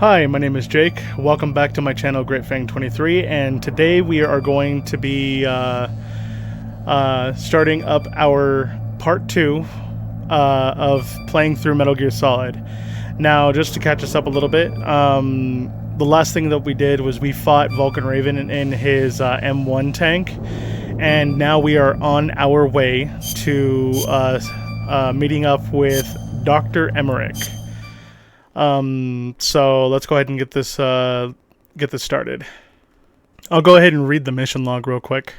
Hi, my name is Jake. Welcome back to my channel, GreatFang23, and today we are going to be starting up our part 2 of playing through Metal Gear Solid. Now, just to catch us up a little bit, the last thing that we did was we fought Vulcan Raven in his M1 tank, and now we are on our way to meeting up with Dr. Emmerich. So let's go ahead and get this started. I'll go ahead and read the mission log real quick.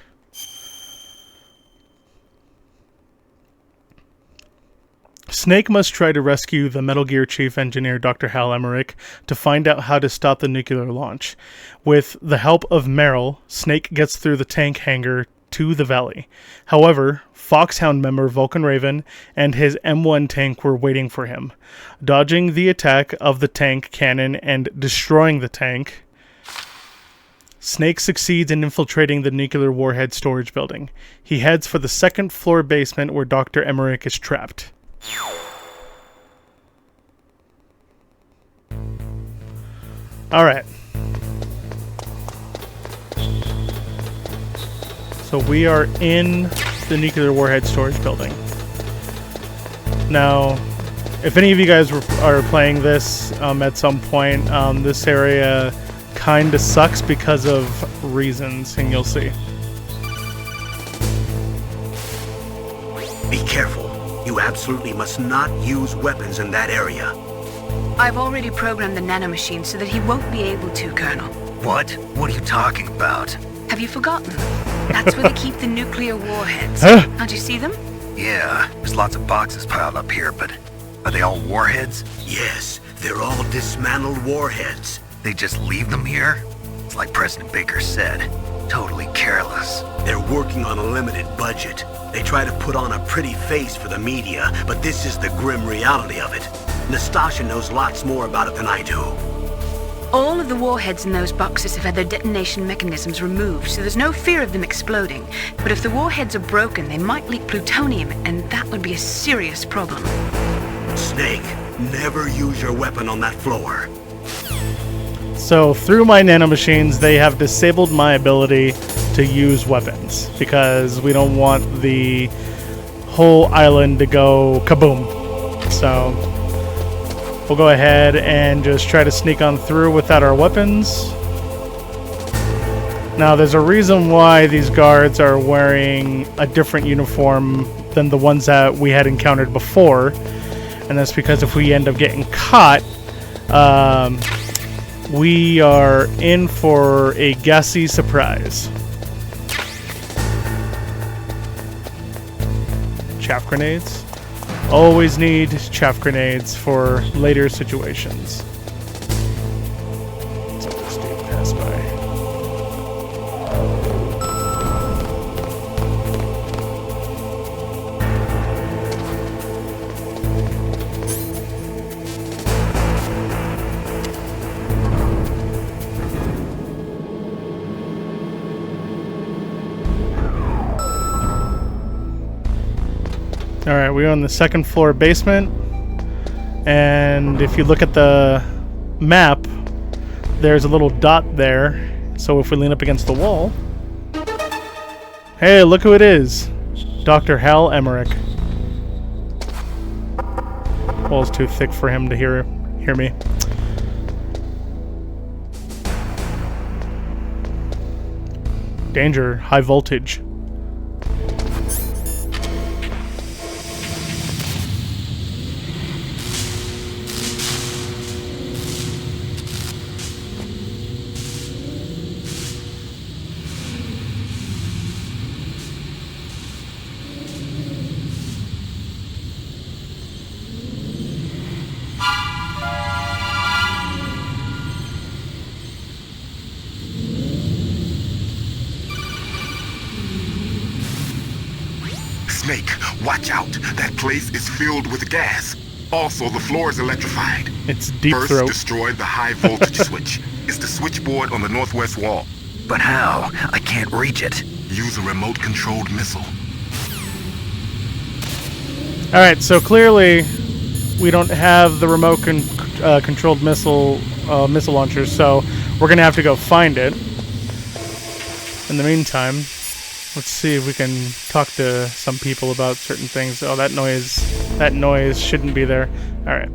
Snake must try to rescue the Metal Gear Chief Engineer Dr. Hal Emmerich to find out how to stop the nuclear launch. With the help of Meryl, Snake gets through the tank hangar to the valley. However, Foxhound member Vulcan Raven and his M1 tank were waiting for him. Dodging the attack of the tank cannon and destroying the tank, Snake succeeds in infiltrating the nuclear warhead storage building. He heads for the second floor basement where Dr. Emmerich is trapped. Alright. So we are in the nuclear warhead storage building. Now, if any of you guys are playing this at some point, this area kind of sucks because of reasons, and you'll see. Be careful. You absolutely must not use weapons in that area. I've already programmed the nanomachine so that he won't be able to, Colonel. What? What are you talking about? Have you forgotten? That's where they keep the nuclear warheads. Huh? Can't you see them? Yeah, there's lots of boxes piled up here, but are they all warheads? Yes, they're all dismantled warheads. They just leave them here? It's like President Baker said, totally careless. They're working on a limited budget. They try to put on a pretty face for the media, but this is the grim reality of it. Nastasha knows lots more about it than I do. All of the warheads in those boxes have had their detonation mechanisms removed, so there's no fear of them exploding. But if the warheads are broken, they might leak plutonium, and that would be a serious problem. Snake, never use your weapon on that floor. So through my nanomachines, they have disabled my ability to use weapons because we don't want the whole island to go kaboom. So we'll go ahead and just try to sneak on through without our weapons. Now, there's a reason why these guards are wearing a different uniform than the ones that we had encountered before. And that's because if we end up getting caught, we are in for a gassy surprise. Chaff grenades. Always need chaff grenades for later situations. Let's let this dude pass by. Alright, we're on the second floor basement, and if you look at the map, there's a little dot there, so if we lean up against the wall... Hey, look who it is! Dr. Hal Emmerich. Wall's too thick for him to hear me. Danger, high voltage. Snake, watch out. That place is filled with gas. Also, the floor is electrified. It's deep First, throat. destroy the high voltage switch. It's the switchboard on the northwest wall. But how? I can't reach it. Use a remote-controlled missile. Alright, so clearly we don't have the remote controlled missile missile launcher, so we're gonna have to go find it. In the meantime, let's see if we can talk to some people about certain things. Oh, that noise shouldn't be there. All right.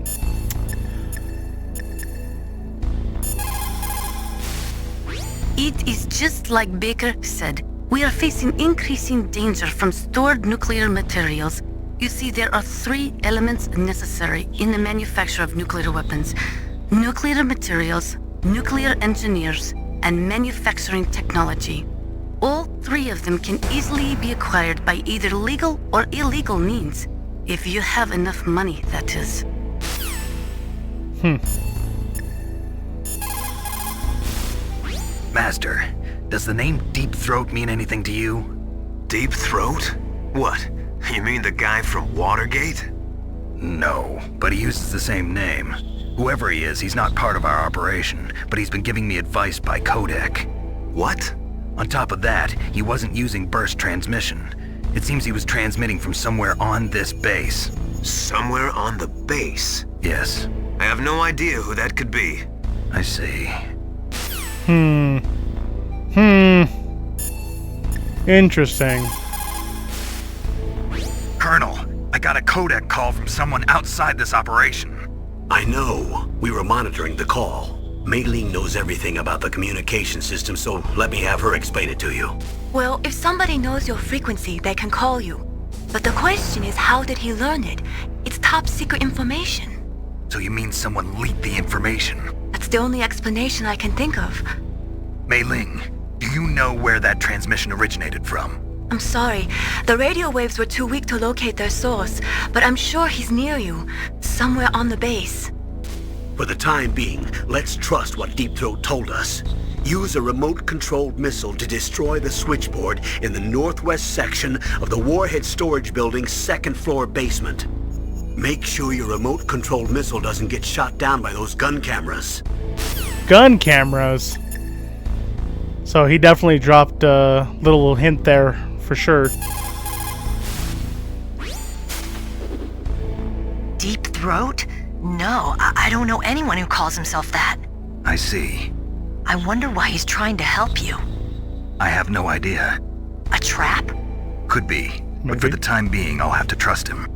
It is just like Baker said. We are facing increasing danger from stored nuclear materials. You see, there are 3 elements necessary in the manufacture of nuclear weapons: nuclear materials, nuclear engineers, and manufacturing technology. All 3 of them can easily be acquired by either legal or illegal means. If you have enough money, that is. Master, does the name Deep Throat mean anything to you? Deep Throat? What? You mean the guy from Watergate? No, but he uses the same name. Whoever he is, he's not part of our operation, but he's been giving me advice by codec. What? On top of that, he wasn't using burst transmission. It seems he was transmitting from somewhere on this base. Somewhere on the base? Yes. I have no idea who that could be. I see. Interesting. Colonel, I got a codec call from someone outside this operation. I know. We were monitoring the call. Mei Ling knows everything about the communication system, so let me have her explain it to you. Well, if somebody knows your frequency, they can call you. But the question is, how did he learn it? It's top secret information. So you mean someone leaked the information? That's the only explanation I can think of. Mei Ling, do you know where that transmission originated from? I'm sorry. The radio waves were too weak to locate their source, but I'm sure he's near you, somewhere on the base. For the time being, let's trust what Deep Throat told us. Use a remote-controlled missile to destroy the switchboard in the northwest section of the Warhead Storage Building's 2nd floor basement. Make sure your remote-controlled missile doesn't get shot down by those gun cameras. Gun cameras. So he definitely dropped a little hint there, for sure. Deep Throat? No, I don't know anyone who calls himself that. I see. I wonder why he's trying to help you. I have no idea. A trap? Could be, but for the time being, I'll have to trust him.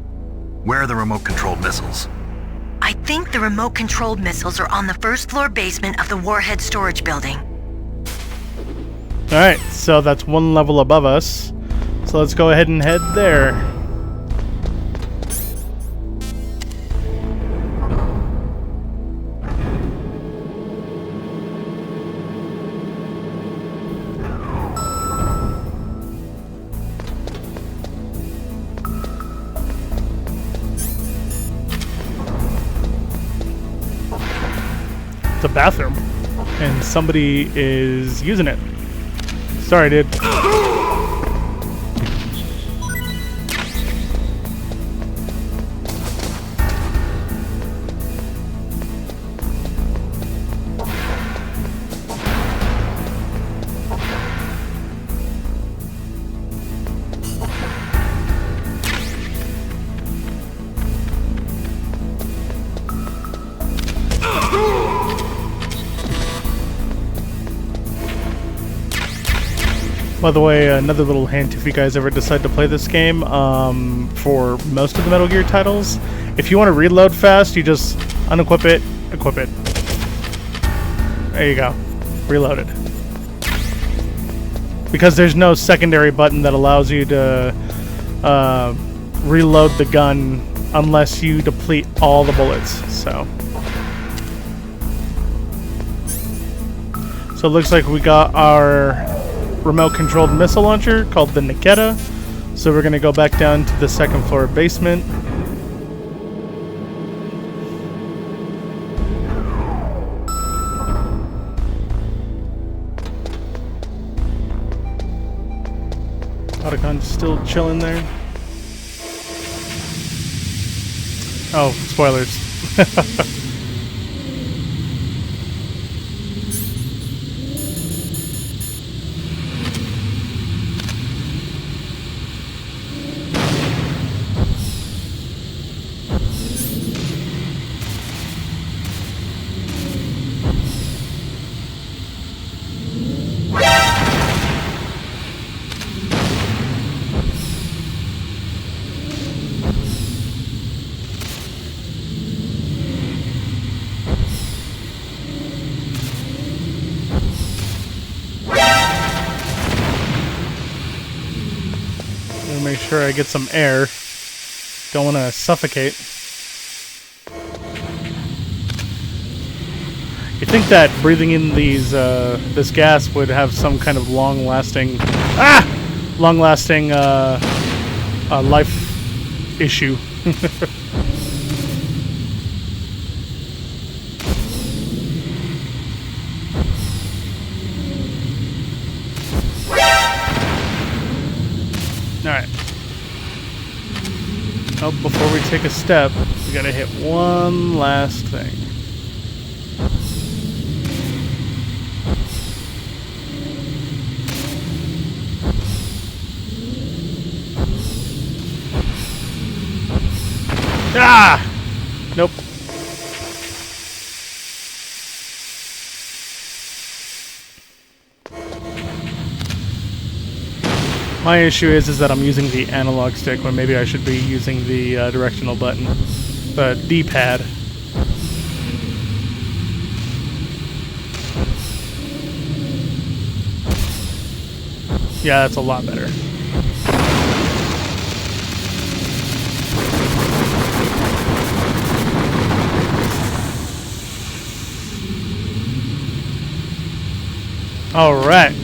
Where are the remote-controlled missiles? I think the remote-controlled missiles are on the 1st floor basement of the Warhead Storage Building. Alright, so that's 1 level above us. So let's go ahead and head there. It's a bathroom, and somebody is using it. Sorry, dude. By the way, another little hint, if you guys ever decide to play this game, for most of the Metal Gear titles, if you want to reload fast, you just unequip it, equip it. There you go. Reloaded. Because there's no secondary button that allows you to reload the gun unless you deplete all the bullets, so it looks like we got our remote-controlled missile launcher called the Nikita. So we're going to go back down to the 2nd floor basement. Otacon's still chilling there. Oh, spoilers. make sure I get some air. Don't want to suffocate. You think that breathing in these this gas would have some kind of long-lasting life issue? Alright. Oh, before we take a step, we gotta hit one last thing. Ah! Nope. My issue is that I'm using the analog stick when maybe I should be using the directional button, the D-pad. Yeah, that's a lot better. Alright.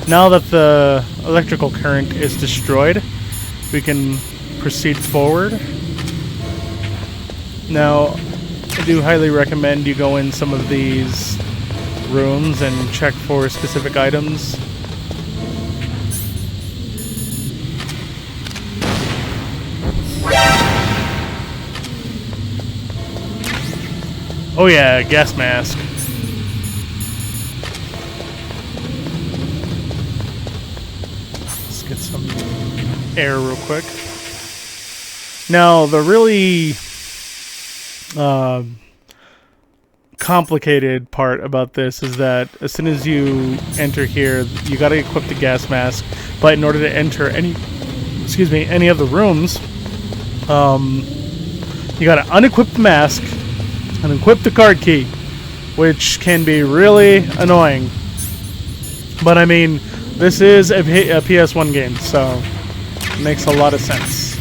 Now that the electrical current is destroyed, we can proceed forward. Now, I do highly recommend you go in some of these rooms and check for specific items. Oh yeah, gas mask. Let's get some air real quick. Now, the really complicated part about this is that as soon as you enter here, you gotta equip the gas mask, but in order to enter any of the rooms, you gotta unequip the mask and equip the card key, which can be really annoying. But I mean, this is a PS1 game, so it makes a lot of sense.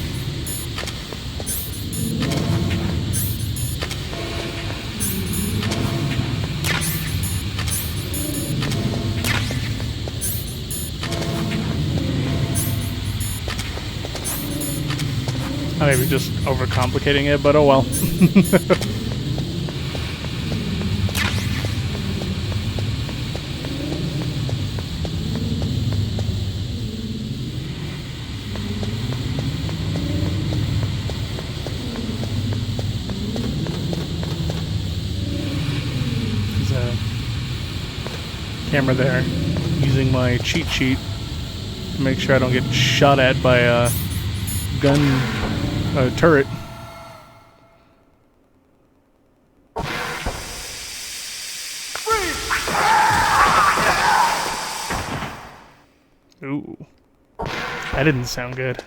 I may be just overcomplicating it, but oh well. There's a camera there, using my cheat sheet to make sure I don't get shot at by a gun turret. Ooh. That didn't sound good.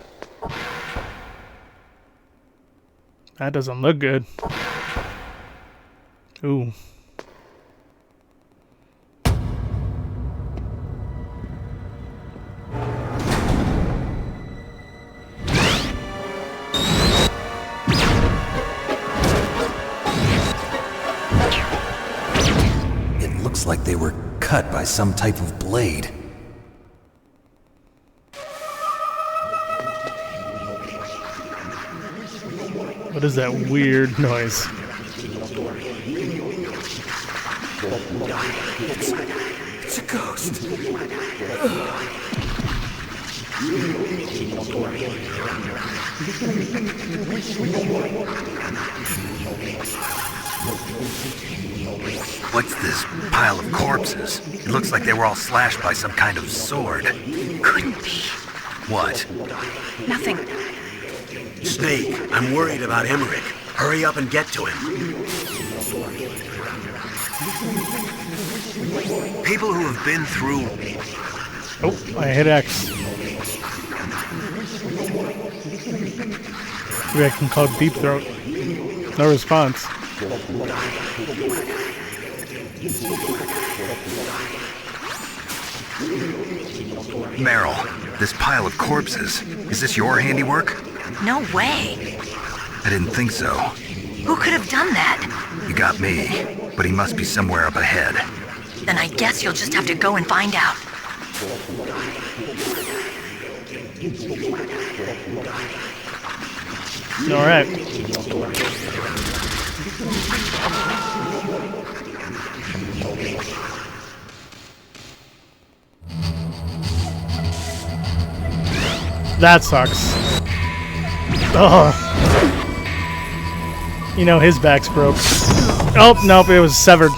That doesn't look good. Ooh. Looks like they were cut by some type of blade. What is that weird noise? It's a ghost. What's this pile of corpses? It looks like they were all slashed by some kind of sword. Couldn't be. What? Nothing. Snake, I'm worried about Emmerich. Hurry up and get to him. People who have been through... Oh, I hit X. Maybe I can call Deep Throat. No response. Meryl, this pile of corpses, is this your handiwork? No way. I didn't think so. Who could have done that? You got me, but he must be somewhere up ahead. Then I guess you'll just have to go and find out. All right. That sucks. Oh. You know his back's broke. Oh, nope, it was severed.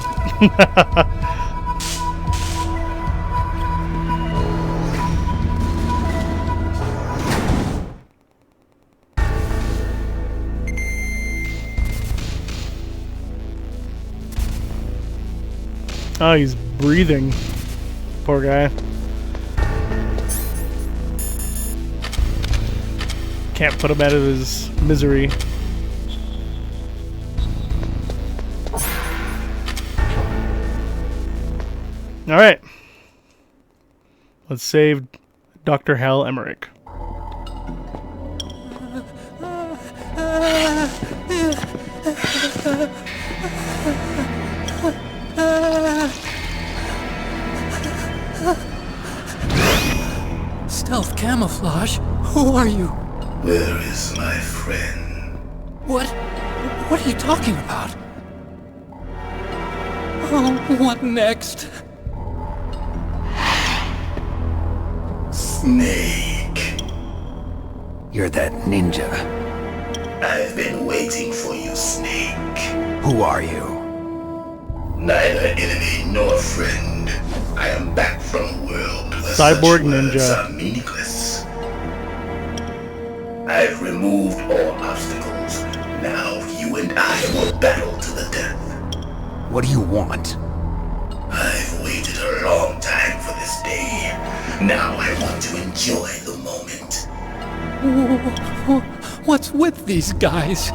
Oh, he's breathing. Poor guy. Can't put him out of his misery. All right. Let's save Dr. Hal Emmerich. Stealth camouflage? Who are you? Where is my friend? What are you talking about? Oh, what next? Snake. You're that ninja. I've been waiting for you, Snake. Who are you? Neither enemy nor friend. I am back from a world where Cyborg such words ninja. are meaningless. I've removed all obstacles. Now you and I will battle to the death. What do you want? I've waited a long time for this day. Now I want to enjoy the moment. What's with these guys?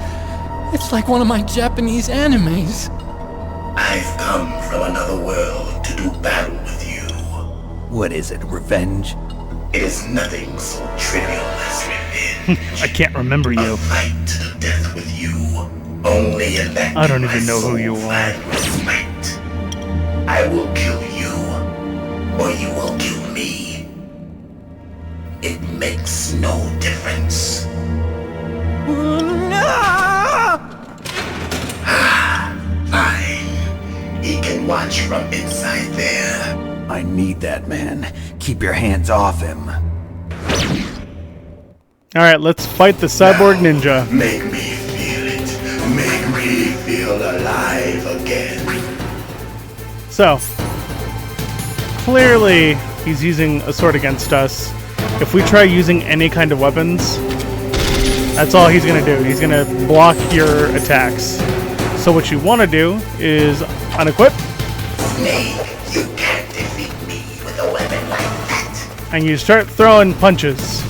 It's like one of my Japanese animes. I've come from another world to do battle with you. What is it, revenge? It is nothing so trivial as revenge. I can't remember you. A fight to the death with you. Only in that I don't can even my know who soul you are. find respite. I will kill you, or you will kill me. It makes no difference. Fine. He can watch from inside there. I need that man. Keep your hands off him. All right, let's fight the cyborg ninja. Make me feel it. Make me feel alive again. So, clearly he's using a sword against us. If we try using any kind of weapons, that's all he's gonna do. He's gonna block your attacks. So what you want to do is unequip, Snake, you can't defeat me with a weapon like that. and you start throwing punches.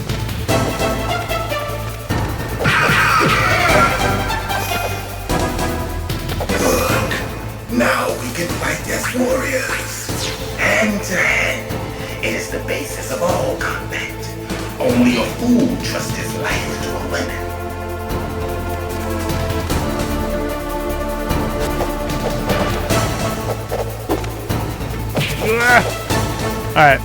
Now we can fight as warriors. Hand to hand. It is the basis of all combat. Only a fool trusts his life to a weapon. Alright.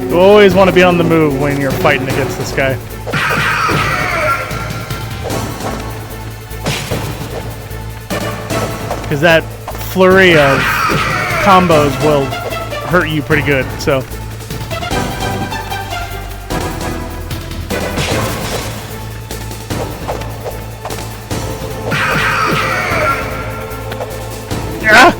You always want to be on the move when you're fighting against this guy. Because that flurry of combos will hurt you pretty good, so. Ah!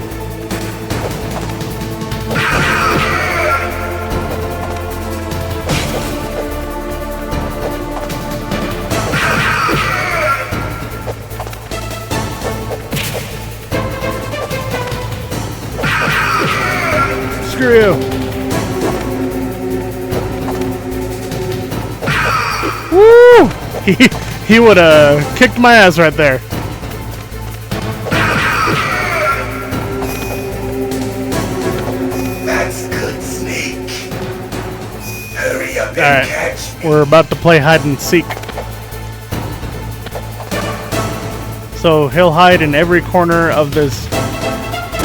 Screw you. Woo! He would have kicked my ass right there. That's good, Snake. Hurry up and catch me. We're about to play hide and seek. So he'll hide in every corner of this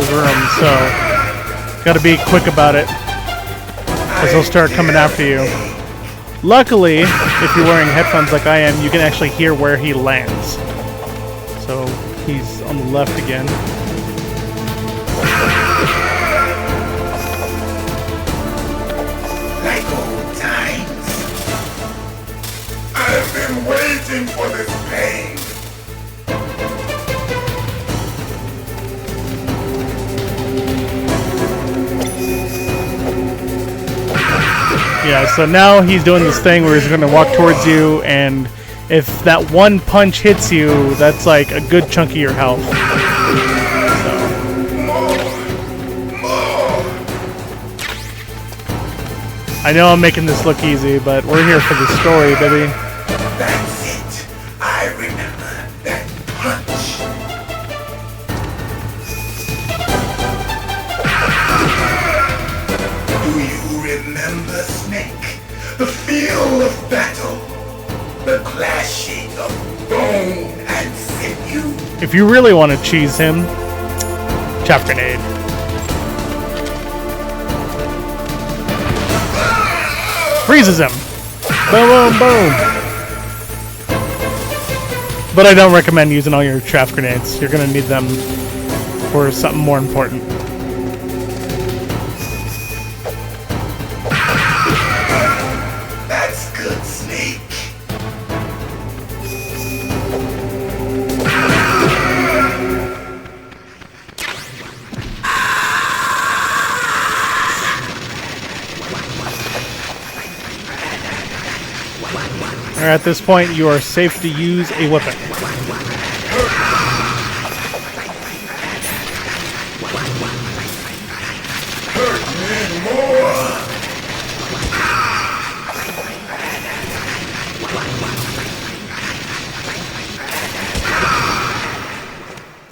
room, so gotta be quick about it, because he'll start coming after you. Luckily, if you're wearing headphones like I am, you can actually hear where he lands. So he's on the left again. Like old times. I've been waiting for this pain. Yeah, so now he's doing this thing where he's going to walk towards you, and if that one punch hits you, that's like a good chunk of your health. So. I know I'm making this look easy, but we're here for the story, baby. That's it. I remember that punch. Do you remember, Snake? The feel of battle. The clashing of bone and sinew. If you really want to cheese him, Chaff Grenade. Freezes him. Boom, boom, boom. But I don't recommend using all your chaff grenades. You're going to need them for something more important. That's good, Snake. At this point, you are safe to use a weapon.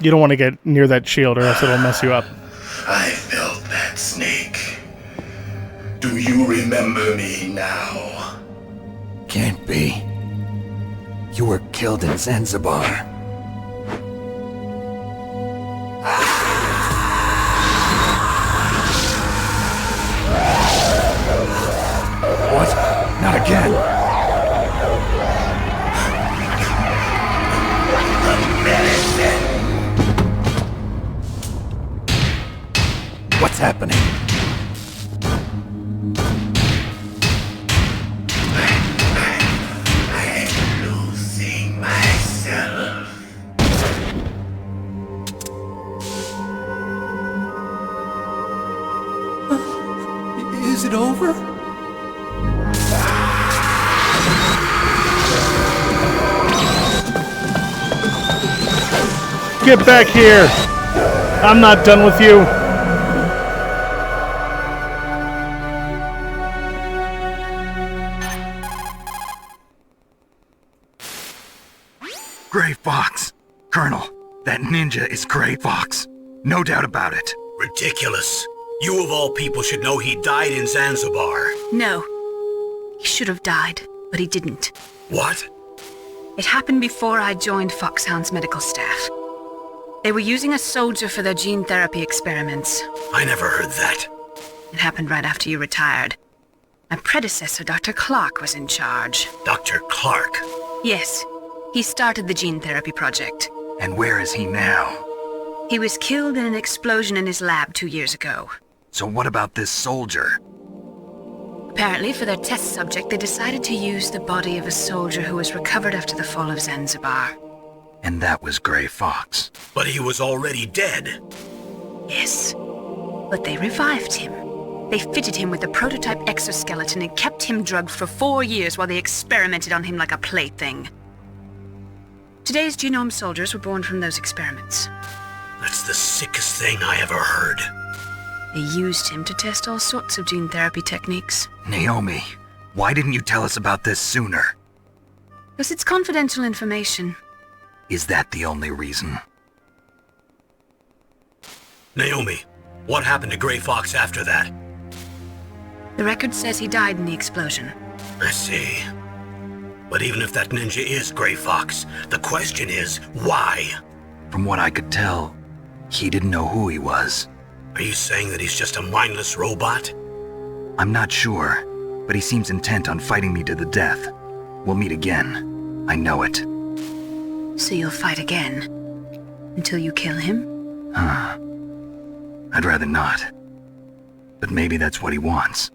You don't want to get near that shield or else it'll mess you up. I felt that, Snake. Do you remember me now? Can't be. You were killed in Zanzibar. What? Not again. What's happening? Is it over? Get back here! I'm not done with you! Gray Fox. Colonel, that ninja is Gray Fox. No doubt about it. Ridiculous. You of all people should know he died in Zanzibar. No. He should have died, but he didn't. What? It happened before I joined Foxhound's medical staff. They were using a soldier for their gene therapy experiments. I never heard that. It happened right after you retired. My predecessor, Dr. Clark, was in charge. Dr. Clark? Yes. He started the gene therapy project. And where is he now? He was killed in an explosion in his lab 2 years ago. So what about this soldier? Apparently, for their test subject, they decided to use the body of a soldier who was recovered after the fall of Zanzibar. And that was Gray Fox. But he was already dead. Yes. But they revived him. They fitted him with a prototype exoskeleton and kept him drugged for 4 years while they experimented on him like a plaything. Today's genome soldiers were born from those experiments. That's the sickest thing I ever heard. They used him to test all sorts of gene therapy techniques. Naomi, why didn't you tell us about this sooner? Because it's confidential information. Is that the only reason? Naomi, what happened to Gray Fox after that? The record says he died in the explosion. I see. But even if that ninja is Gray Fox, the question is, why? From what I could tell, he didn't know who he was. Are you saying that he's just a mindless robot? I'm not sure, but he seems intent on fighting me to the death. We'll meet again. I know it. So you'll fight again? Until you kill him? I'd rather not. But maybe that's what he wants.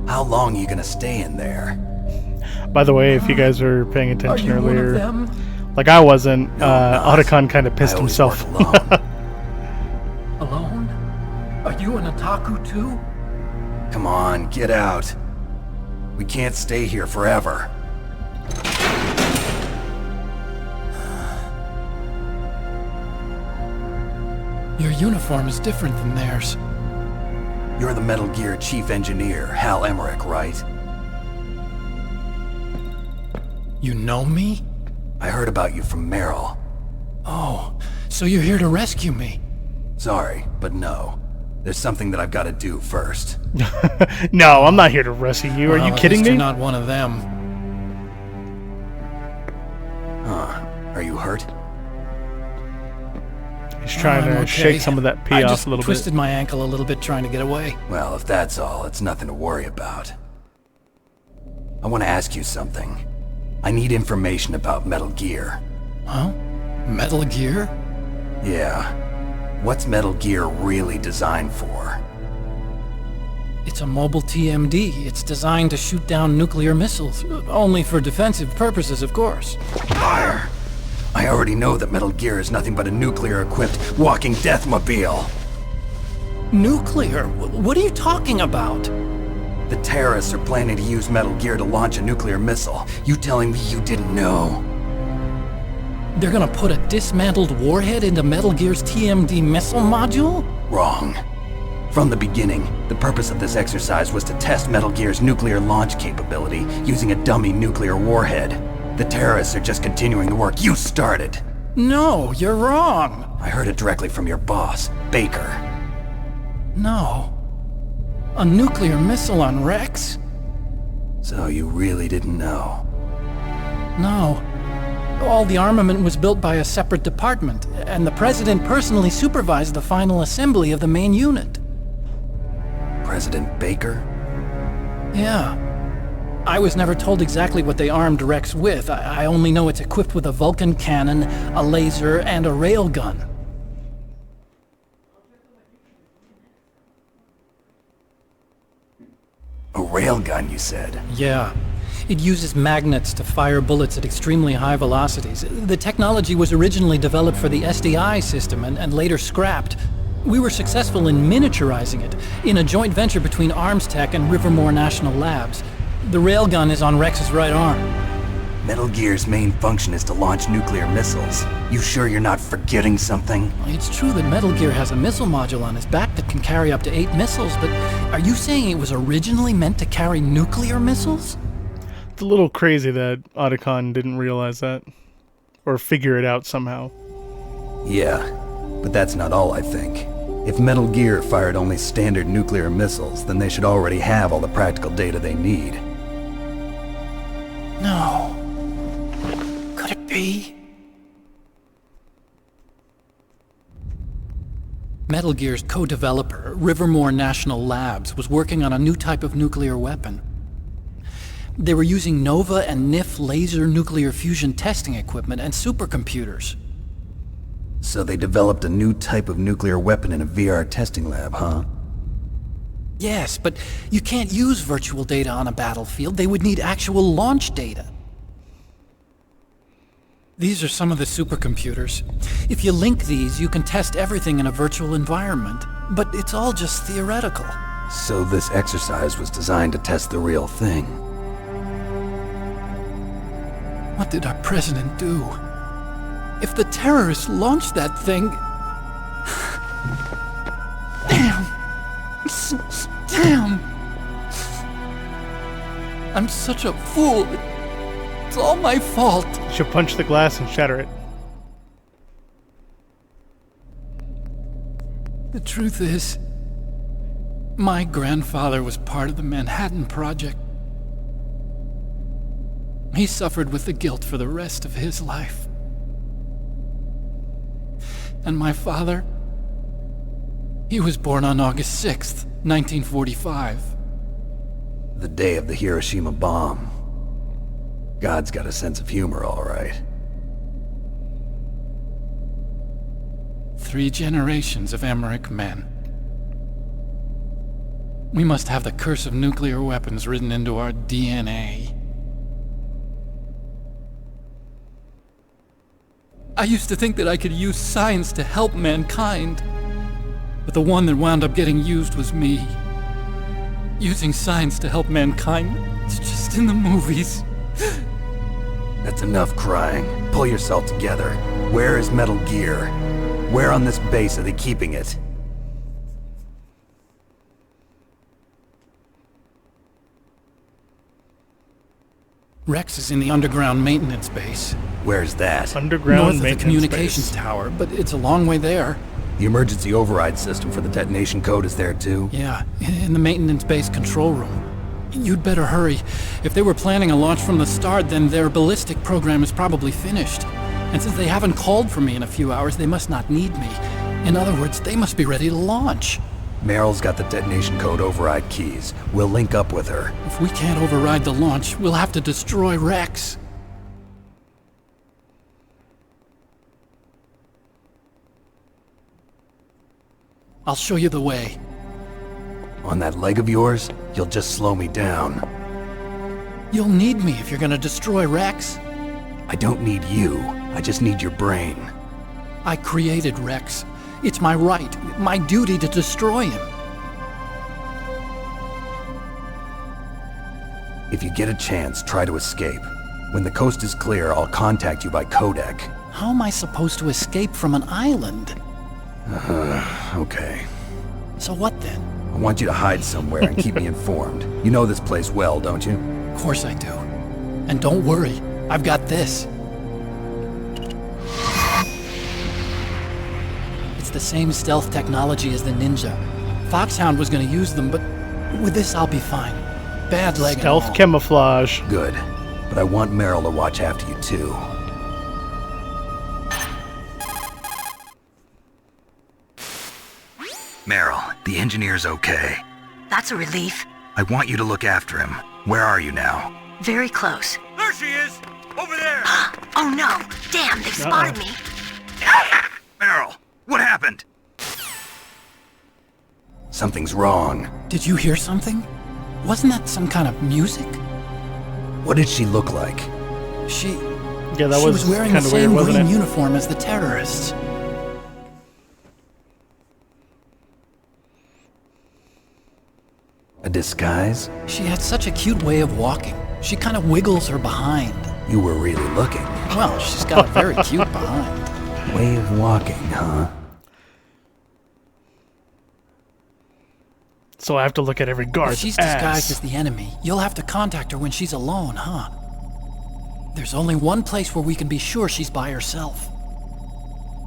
How long are you gonna stay in there? By the way, if you guys were paying attention Are you earlier, one of them? like I wasn't, No, I'm not. Otacon kind of pissed I always himself. work alone. Alone? Are you an otaku too? Come on, get out. We can't stay here forever. Your uniform is different than theirs. You're the Metal Gear Chief Engineer, Hal Emmerich, right? You know me? I heard about you from Meryl. Oh, so you're here to rescue me. Sorry, but no. There's something that I've got to do first. No, I'm not here to rescue you. Are Well, you at kidding least me? You're not one of them. Huh. Are you hurt? He's trying I'm to okay. shake some of that pee I off just a little twisted bit. my ankle a little bit trying to get away. Well, if that's all, it's nothing to worry about. I want to ask you something. I need information about Metal Gear. Huh? Metal Gear? Yeah. What's Metal Gear really designed for? It's a mobile TMD. It's designed to shoot down nuclear missiles. Only for defensive purposes, of course. Fire! I already know that Metal Gear is nothing but a nuclear-equipped walking deathmobile. Nuclear? What are you talking about? The terrorists are planning to use Metal Gear to launch a nuclear missile. You telling me you didn't know? They're gonna put a dismantled warhead into Metal Gear's TMD missile module? Wrong. From the beginning, the purpose of this exercise was to test Metal Gear's nuclear launch capability using a dummy nuclear warhead. The terrorists are just continuing the work you started. No, you're wrong. I heard it directly from your boss, Baker. No. A nuclear missile on Rex? So you really didn't know? No. All the armament was built by a separate department, and the President personally supervised the final assembly of the main unit. President Baker? Yeah. I was never told exactly what they armed Rex with. I only know it's equipped with a Vulcan cannon, a laser, and a railgun. A railgun, you said? Yeah. It uses magnets to fire bullets at extremely high velocities. The technology was originally developed for the SDI system and later scrapped. We were successful in miniaturizing it in a joint venture between ArmsTech and Rivermore National Labs. The railgun is on Rex's right arm. Metal Gear's main function is to launch nuclear missiles. You sure you're not forgetting something? It's true that Metal Gear has a missile module on his back that can carry up to 8 missiles, but are you saying it was originally meant to carry nuclear missiles? It's a little crazy that Otacon didn't realize that. Or figure it out somehow. Yeah, but that's not all, I think. If Metal Gear fired only standard nuclear missiles, then they should already have all the practical data they need. No. Could it be? Metal Gear's co-developer, Rivermore National Labs, was working on a new type of nuclear weapon. They were using NOVA and NIF laser nuclear fusion testing equipment and supercomputers. So they developed a new type of nuclear weapon in a VR testing lab, huh? Yes, but you can't use virtual data on a battlefield. They would need actual launch data. These are some of the supercomputers. If you link these, you can test everything in a virtual environment. But it's all just theoretical. So this exercise was designed to test the real thing. What What did our president do? If the terrorists launched that thing... Damn! Damn! I'm such a fool. It's all my fault. She'll punch the glass and shatter it. The truth is, my grandfather was part of the Manhattan Project. He suffered with the guilt for the rest of his life. And my father, he was born on August 6th, 1945. The day of the Hiroshima bomb. God's got a sense of humor, all right. 3 generations of Emmerich men. We must have the curse of nuclear weapons written into our DNA. I used to think that I could use science to help mankind, but the one that wound up getting used was me. Using science to help mankind, it's just in the movies. That's enough crying. Pull yourself together. Where is Metal Gear? Where on this base are they keeping it? Rex is in the underground maintenance base. Where's that? Underground North of the maintenance communications base. tower, but it's a long way there. The emergency override system for the detonation code is there too? Yeah, in the maintenance base control room. You'd better hurry. If they were planning a launch from the start, then their ballistic program is probably finished. And since they haven't called for me in a few hours, they must not need me. In other words, they must be ready to launch. Meryl's got the detonation code override keys. We'll link up with her. If we can't override the launch, we'll have to destroy Rex. I'll show you the way. On that leg of yours, you'll just slow me down. You'll need me if you're gonna destroy Rex. I don't need you. I just need your brain. I created Rex. It's my right, my duty to destroy him. If you get a chance, try to escape. When the coast is clear, I'll contact you by codec. How am I supposed to escape from an island? Okay. So what then? I want you to hide somewhere and keep me informed. You know this place well, don't you? Of course I do. And don't worry, I've got this. It's the same stealth technology as the Ninja. Foxhound was gonna use them, but with this I'll be fine. Bad leg and Stealth all. camouflage. Good. But I want Meryl to watch after you too. Meryl, the engineer's okay. That's a relief. I want you to look after him. Where are you now? Very close. There she is! Over there! Oh no! Damn, they've spotted me. Meryl, what happened? Something's wrong. Did you hear something? Wasn't that some kind of music? What did she look like? She Yeah, that was wearing the kind of same weird, wasn't green it? uniform as the terrorists. A disguise? She had such a cute way of walking. She kind of wiggles her behind. You were really looking. Well, she's got a very cute behind. Way of walking, huh? So I have to look at every If guard's she's ass. disguised as the enemy, you'll have to contact her when she's alone, huh? There's only one place where we can be sure she's by herself.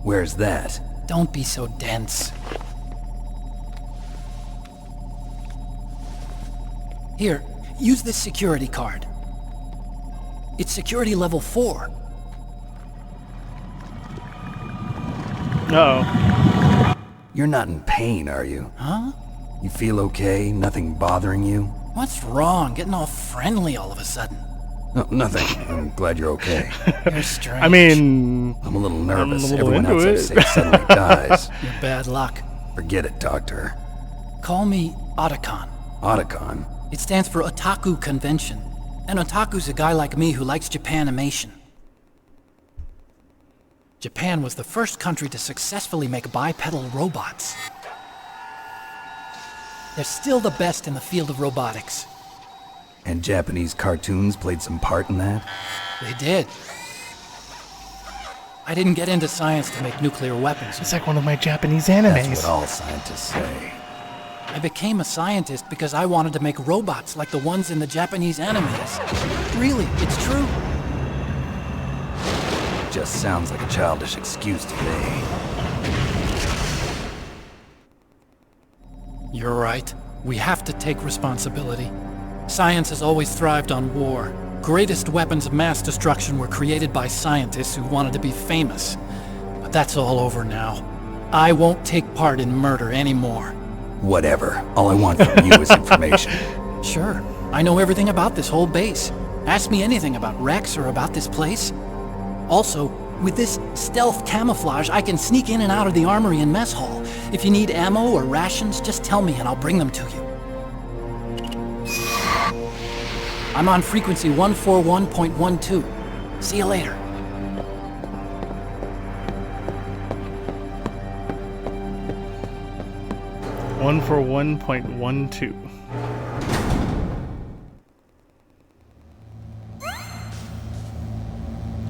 Where's that? Don't be so dense. Here, use this security card. It's security level 4. Uh-oh. You're not in pain, are you? Huh? You feel okay? Nothing bothering you? What's wrong? Getting all friendly all of a sudden. No, nothing. I'm glad you're okay. You're strange. I mean, I'm a little nervous. I'm a little Everyone into outside it. safe suddenly dies. You're bad luck. Forget it, Doctor. Call me Otacon. Otacon? It stands for Otaku Convention. An otaku's a guy like me who likes Japanimation. Japan was the first country to successfully make bipedal robots. They're still the best in the field of robotics. And Japanese cartoons played some part in that? They did. I didn't get into science to make nuclear weapons. It's like one of my Japanese animes. That's what all scientists say. I became a scientist because I wanted to make robots like the ones in the Japanese animes. Really, it's true. Just sounds like a childish excuse to me. You're right. We have to take responsibility. Science has always thrived on war. Greatest weapons of mass destruction were created by scientists who wanted to be famous. But that's all over now. I won't take part in murder anymore. Whatever. All I want from you is information. Sure. I know everything about this whole base. Ask me anything about Rex or about this place. Also, with this stealth camouflage, I can sneak in and out of the armory and mess hall. If you need ammo or rations, just tell me and I'll bring them to you. I'm on frequency 141.12. See you later. One for 1.12.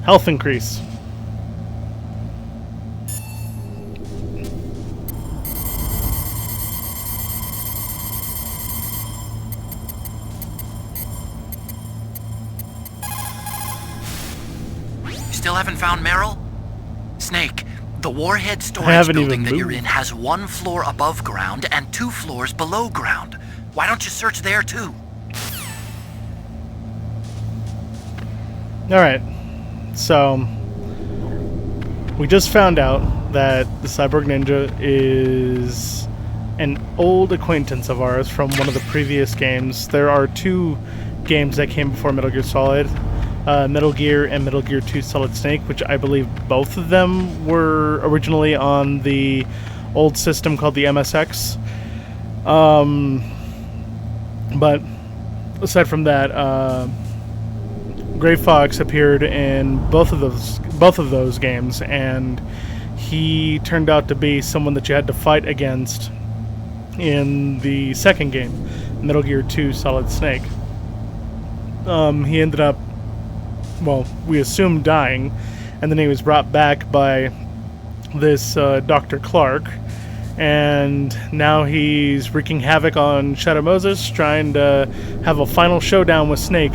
Health increase. Still haven't found Meryl? Snake, the warhead I storage haven't building even that you're moved. in has 1 floor above ground and 2 floors below ground. Why don't you search there too? Alright. So, we just found out that the Cyborg Ninja is an old acquaintance of ours from one of the previous games. There are 2 games that came before Metal Gear Solid. Metal Gear and Metal Gear 2 Solid Snake, which I believe both of them were originally on the old system called the MSX. But aside from that, Gray Fox appeared in both of those games, and he turned out to be someone that you had to fight against in the second game, Metal Gear 2 Solid Snake. He ended up, well, we assumed dying, and then he was brought back by this Dr. Clark, and now he's wreaking havoc on Shadow Moses, trying to have a final showdown with Snake,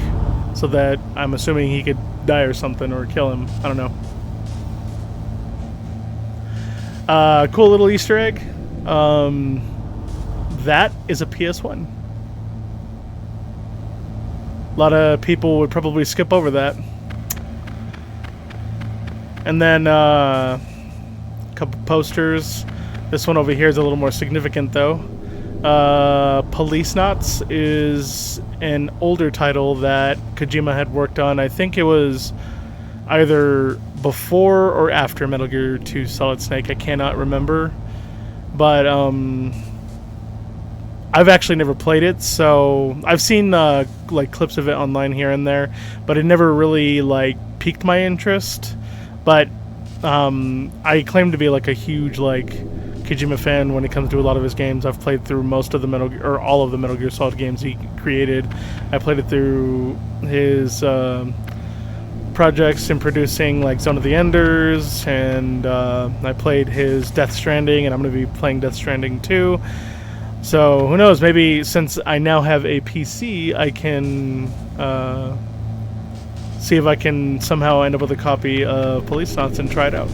so that I'm assuming he could die or something, or kill him. I don't know. Cool little Easter egg. That is a PS1. A lot of people would probably skip over that. And then a couple posters. This one over here is a little more significant, though. Policenauts is an older title that Kojima had worked on. I think it was either before or after Metal Gear 2 Solid Snake. I cannot remember. But I've actually never played it, so I've seen like clips of it online here and there, but it never really like piqued my interest. But I claim to be like a huge like Kojima fan when it comes to a lot of his games. I've played through most of the all of the Metal Gear Solid games he created. I played it through his projects in producing like Zone of the Enders, and I played his Death Stranding, and I'm going to be playing Death Stranding 2. So who knows, maybe since I now have a PC, I can see if I can somehow end up with a copy of Policenauts and try it out.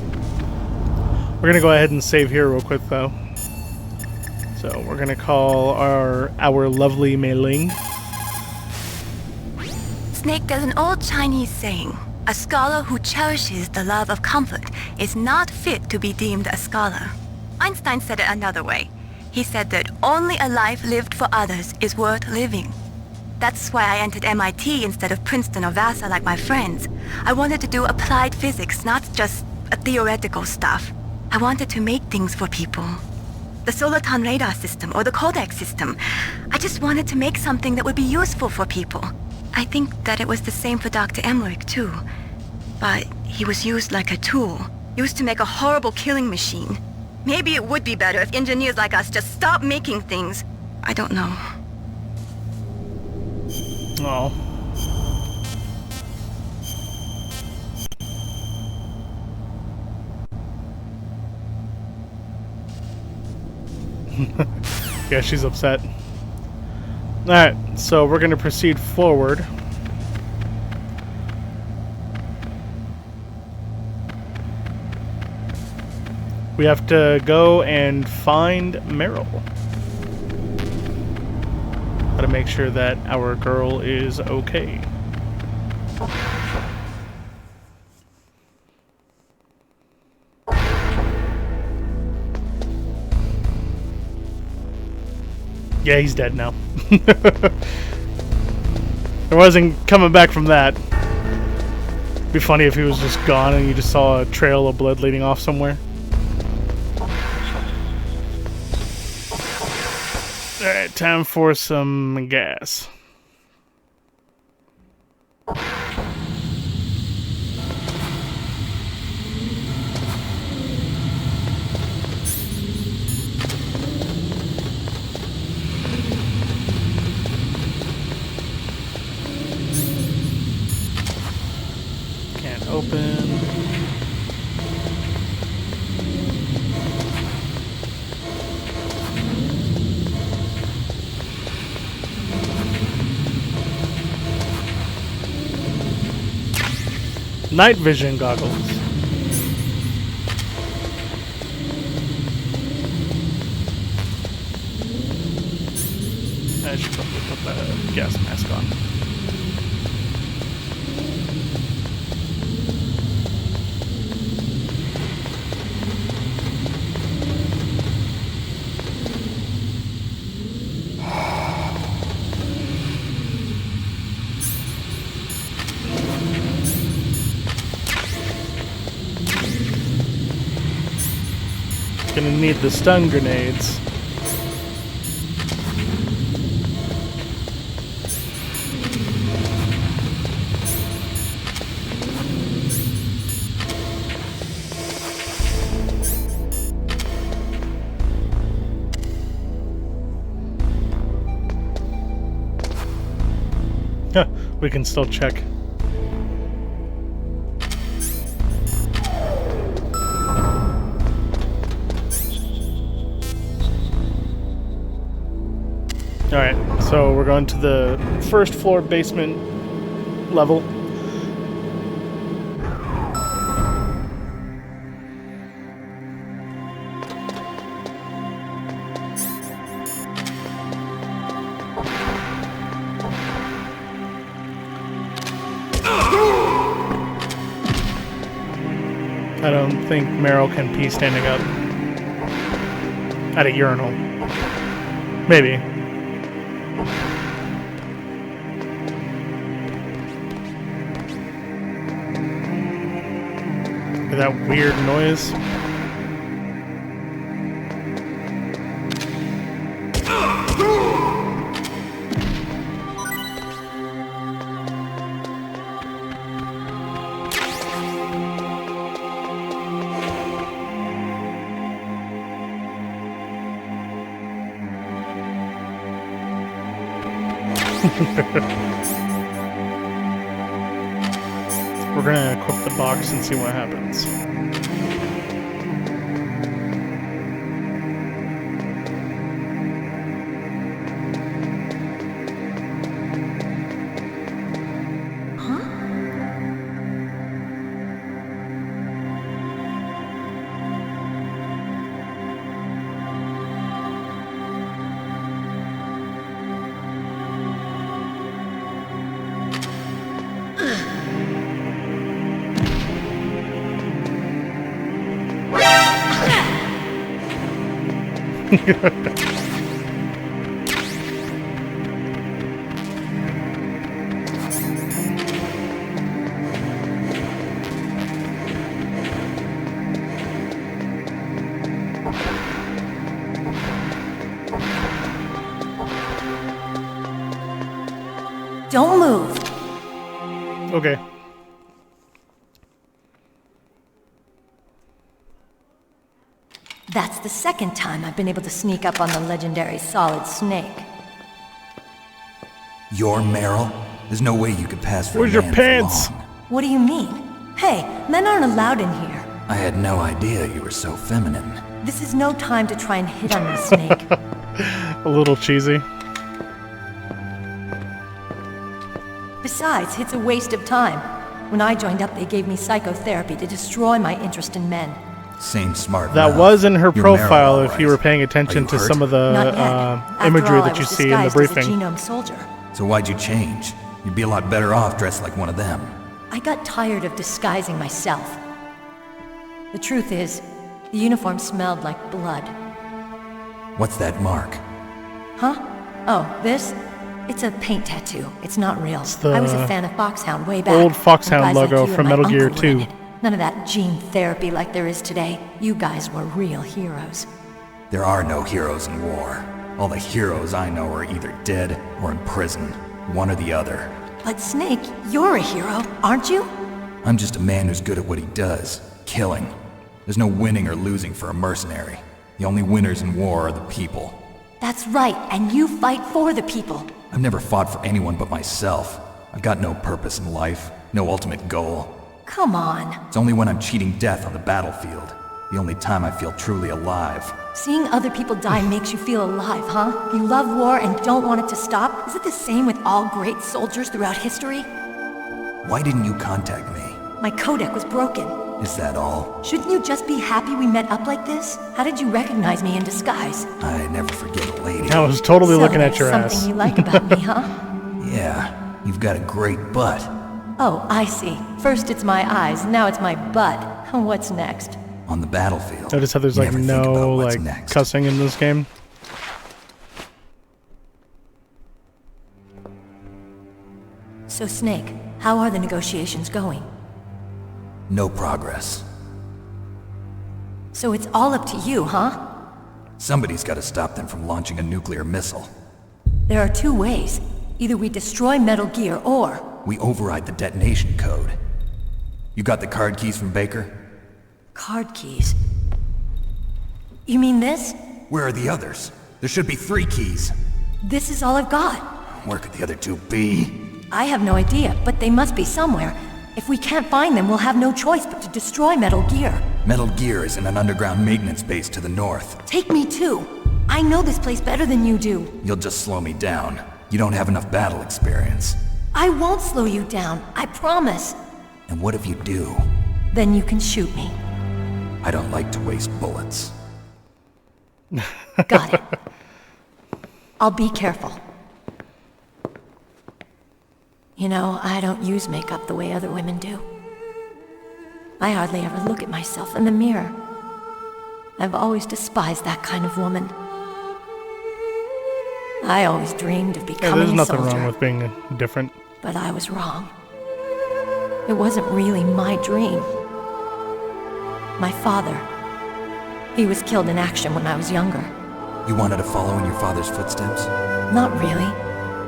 We're going to go ahead and save here real quick, though. So we're going to call our lovely Mei Ling. Snake, there's an old Chinese saying, a scholar who cherishes the love of comfort is not fit to be deemed a scholar. Einstein said it another way. He said that only a life lived for others is worth living. That's why I entered MIT instead of Princeton or Vassar like my friends. I wanted to do applied physics, not just theoretical stuff. I wanted to make things for people. The Soliton radar system or the Codex system. I just wanted to make something that would be useful for people. I think that it was the same for Dr. Emmerich too. But he was used like a tool, used to make a horrible killing machine. Maybe it would be better if engineers like us just stopped making things. I don't know. Oh. Yeah, she's upset. Alright, so we're going to proceed forward. We have to go and find Meryl. Gotta make sure that our girl is okay. Yeah, he's dead now. I wasn't coming back from that. It'd be funny if he was just gone and you just saw a trail of blood leading off somewhere. Alright, time for some gas. Can't open. Night vision goggles. I should probably put the gas mask on. Gonna need the stun grenades. Huh, we can still check. Alright, so we're going to the first floor basement level. I don't think Meryl can pee standing up at a urinal. Maybe. That weird noise. We're gonna equip the box and see what happens. Don't move. Okay. That's the second time I've been able to sneak up on the legendary Solid Snake. You're Meryl? There's no way you could pass for Where's a your man pants? for long. What do you mean? Hey, men aren't allowed in here. I had no idea you were so feminine. This is no time to try and hit on me, Snake. A little cheesy. Besides, it's a waste of time. When I joined up, they gave me psychotherapy to destroy my interest in men. Same smart That mouth. was in her You're profile Meryl, if all you right. were paying attention Are to you some hurt? of the Not yet. After imagery all, that I you was see in the disguised as a briefing. genome soldier. So why'd you change? You'd be a lot better off dressed like one of them. I got tired of disguising myself. The truth is, the uniform smelled like blood. What's that mark? Huh? Oh, this? It's a paint tattoo. It's not real. the I was a fan of Foxhound way back. old when Foxhound guys like logo you and from my Metal Gear uncle were in 2. it. None of that gene therapy like there is today. You guys were real heroes. There are no heroes in war. All the heroes I know are either dead or in prison. One or the other. But Snake, you're a hero, aren't you? I'm just a man who's good at what he does. Killing. There's no winning or losing for a mercenary. The only winners in war are the people. That's right, and you fight for the people. I've never fought for anyone but myself. I've got no purpose in life, no ultimate goal. Come on. It's only when I'm cheating death on the battlefield. The only time I feel truly alive. Seeing other people die makes you feel alive, huh? You love war and don't want it to stop? Is it the same with all great soldiers throughout history? Why didn't you contact me? My codec was broken. Is that all? Shouldn't you just be happy we met up like this? How did you recognize me in disguise? I never forget a lady. I was totally So looking at there's your something ass. you like about me, huh? Yeah, you've got a great butt. Oh, I see. First it's my eyes, now it's my butt. What's next? On the battlefield. Notice how there's you like never think about no what's like next. cussing in this game. So Snake, how are the negotiations going? No progress. So it's all up to you, huh? Somebody's got to stop them from launching a nuclear missile. There are two ways. Either we destroy Metal Gear or... We override the detonation code. You got the card keys from Baker? Card keys. You mean this? Where are the others? There should be 3 keys. This is all I've got. Where could the other 2 be? I have no idea, but they must be somewhere. If we can't find them, we'll have no choice but to destroy Metal Gear. Metal Gear is in an underground maintenance base to the north. Take me too. I know this place better than you do. You'll just slow me down. You don't have enough battle experience. I won't slow you down, I promise. And what if you do? Then you can shoot me. I don't like to waste bullets. Got it. I'll be careful. You know, I don't use makeup the way other women do. I hardly ever look at myself in the mirror. I've always despised that kind of woman. I always dreamed of Yeah, becoming there's a nothing soldier, wrong with being different. but I was wrong. It wasn't really my dream. My father, he was killed in action when I was younger. You wanted to follow in your father's footsteps? Not really.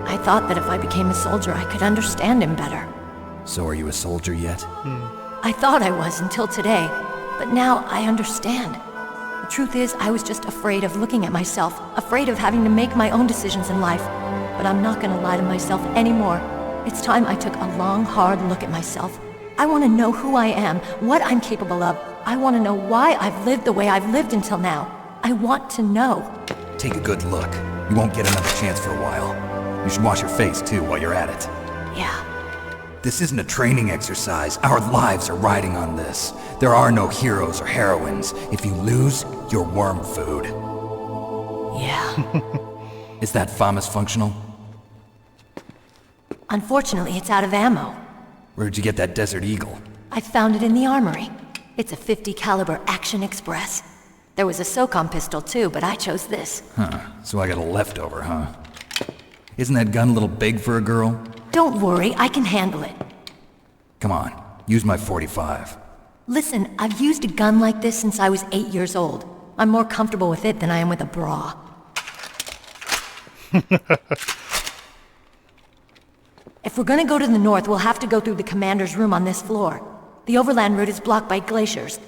I thought that if I became a soldier, I could understand him better. So are you a soldier yet? I thought I was until today, but now I understand. The truth is, I was just afraid of looking at myself, afraid of having to make my own decisions in life. But I'm not gonna lie to myself anymore. It's time I took a long, hard look at myself. I want to know who I am, what I'm capable of. I want to know why I've lived the way I've lived until now. I want to know. Take a good look. You won't get another chance for a while. You should wash your face too while you're at it. Yeah. This isn't a training exercise. Our lives are riding on this. There are no heroes or heroines. If you lose, you're worm food. Yeah. Is that FAMAS functional? Unfortunately, it's out of ammo. Where'd you get that Desert Eagle? I found it in the armory. It's a .50 caliber Action Express. There was a SOCOM pistol too, but I chose this. Huh, so I got a leftover, huh? Isn't that gun a little big for a girl? Don't worry, I can handle it. Come on, use my .45. Listen, I've used a gun like this since I was 8 years old. I'm more comfortable with it than I am with a bra. If we're gonna go to the north, we'll have to go through the commander's room on this floor. The overland route is blocked by glaciers.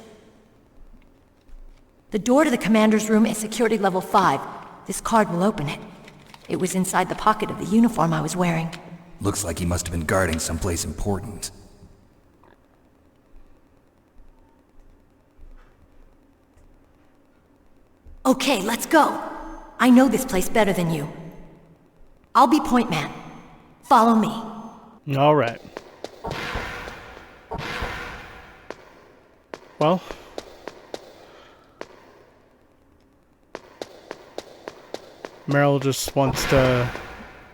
The door to the commander's room is security level 5. This card will open it. It was inside the pocket of the uniform I was wearing. Looks like he must have been guarding someplace important. Okay, let's go. I know this place better than you. I'll be point man. Follow me. All right. Well. Meryl just wants to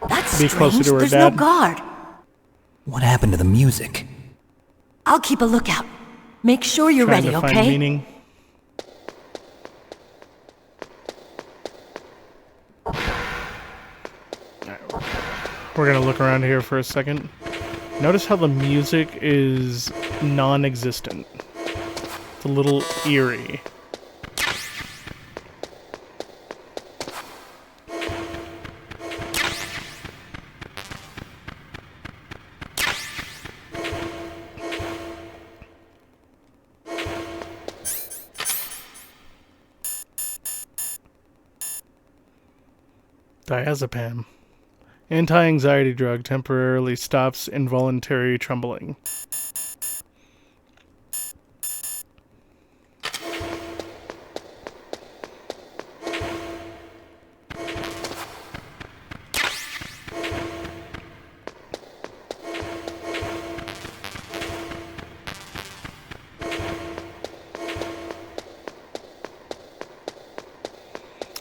That's be closer strange. to her There's dad. no guard. What happened to the music? I'll keep a lookout. Make sure you're Trying ready, to find okay? meaning. We're gonna look around here for a second. Notice how the music is non-existent. It's a little eerie. Diazepam. Anti-anxiety drug temporarily stops involuntary trembling.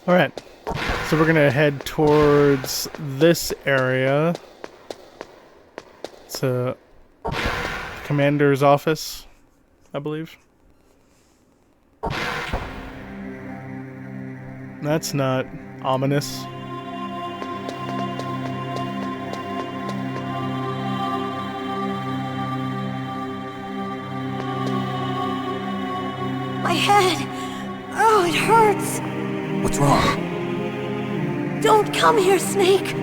All right. So we're gonna head towards this area. It's a commander's office, I believe. That's not ominous. My head! Oh, it hurts! What's wrong? Don't come here, Snake!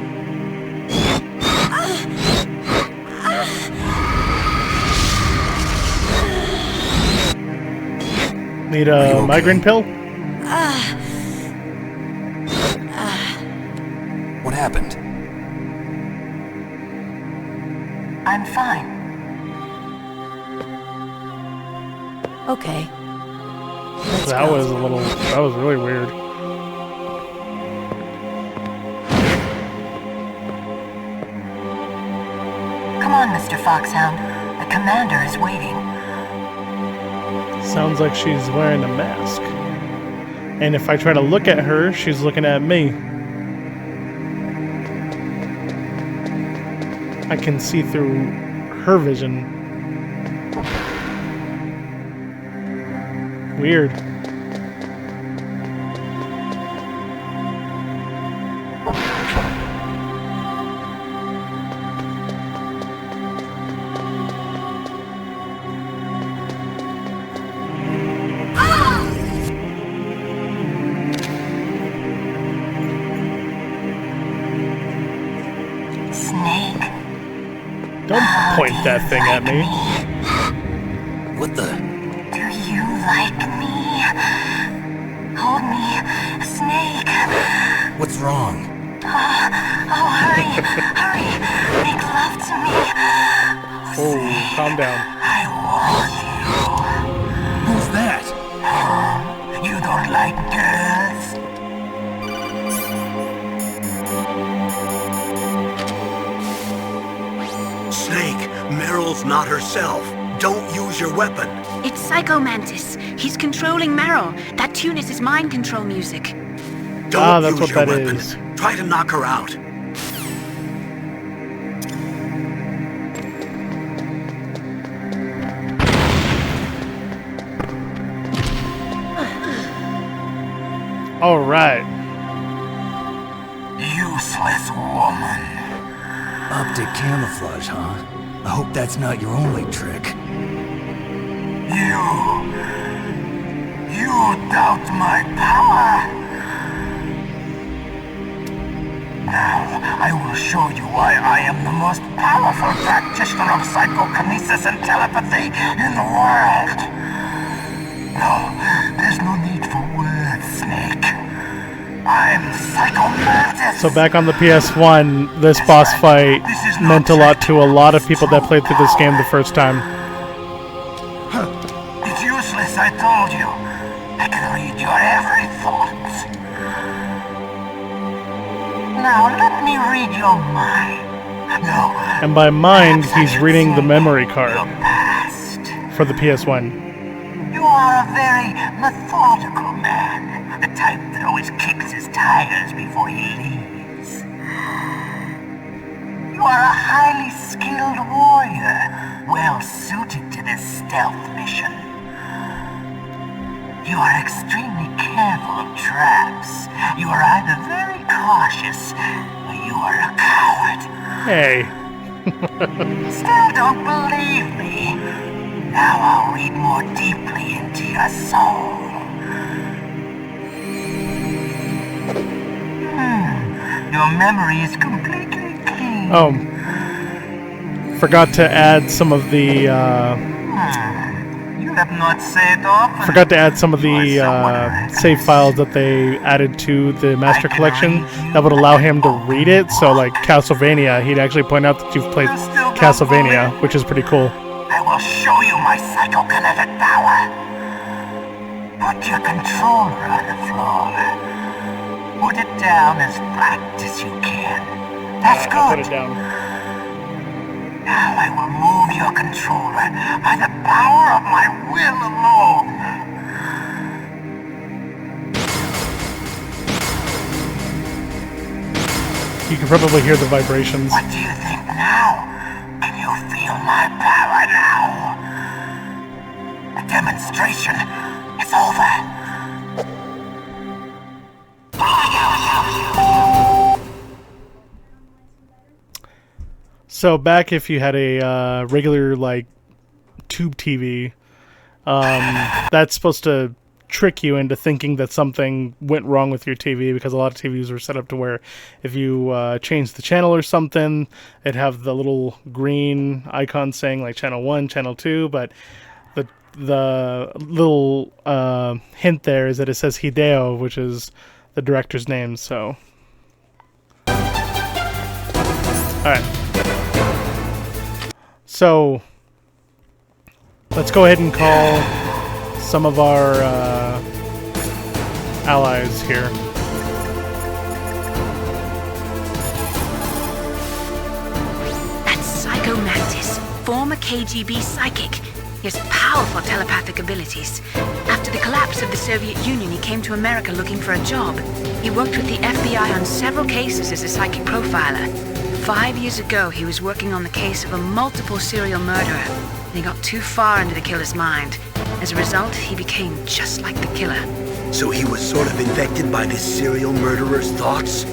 Need a migraine pill? What happened? I'm fine. Okay. That was really weird. Come on, Mr. Foxhound. The commander is waiting. Sounds like she's wearing a mask. And if I try to look at her, she's looking at me. I can see through her vision. Weird. Don't point that thing at me. What the? Do you like me? Hold me, Snake. What's wrong? Oh, hurry, hurry. Make love to me. Oh, calm down. I want Who's that? you. You don't like girls? Snake, Meryl's not herself. Don't use your weapon. It's Psycho Mantis. He's controlling Meryl. That tune is his mind control music. Don't that's use what your that weapon. is. Try to knock her out. All right. Useless woman. Optic camouflage, huh? I hope that's not your only trick. You doubt my power? Now, I will show you why I am the most powerful practitioner of psychokinesis and telepathy in the world. No, there's no need for words, Snake. I'm Psycho Mantis. So back on the PS1, this boss fight meant a lot to a lot of people that played through this game the first time. It's useless, I told you. I can read your every thought. Now let me read your mind. No. And by mind, he's reading the memory card for the PS1. You are a very methodical man. The type that always kicks his tires before he leaves. You are a highly skilled warrior, well suited to this stealth mission. You are extremely careful of traps. You are either very cautious, or you are a coward. Hey. Still don't believe me? Now I'll read more deeply into your soul. Your memory is completely clean. Oh. Forgot to add some of the, You have not saved off. Forgot to add some of the save files that they added to the Master Collection that would allow him to read it. So, like Castlevania, he'd actually point out that you've played Castlevania, which is pretty cool. I will show you my psychokinetic power. Put your controller on the floor. Put it down as flat as you can. That's good. I'll put it down. Now I will move your controller by the power of my will alone. You can probably hear the vibrations. What do you think now? Can you feel my power now? The demonstration is over. So back if you had a regular like tube TV, that's supposed to trick you into thinking that something went wrong with your TV, because a lot of TVs were set up to where if you change the channel or something, it'd have the little green icon saying like channel 1, channel 2, but the little hint there is that it says Hideo, which is the director's name. So alright. So, let's go ahead and call some of our allies here. That's Psycho Mantis, former KGB psychic. He has powerful telepathic abilities. After the collapse of the Soviet Union, he came to America looking for a job. He worked with the FBI on several cases as a psychic profiler. 5 years ago, he was working on the case of a multiple serial murderer, and he got too far into the killer's mind. As a result, he became just like the killer. So he was sort of infected by this serial murderer's thoughts?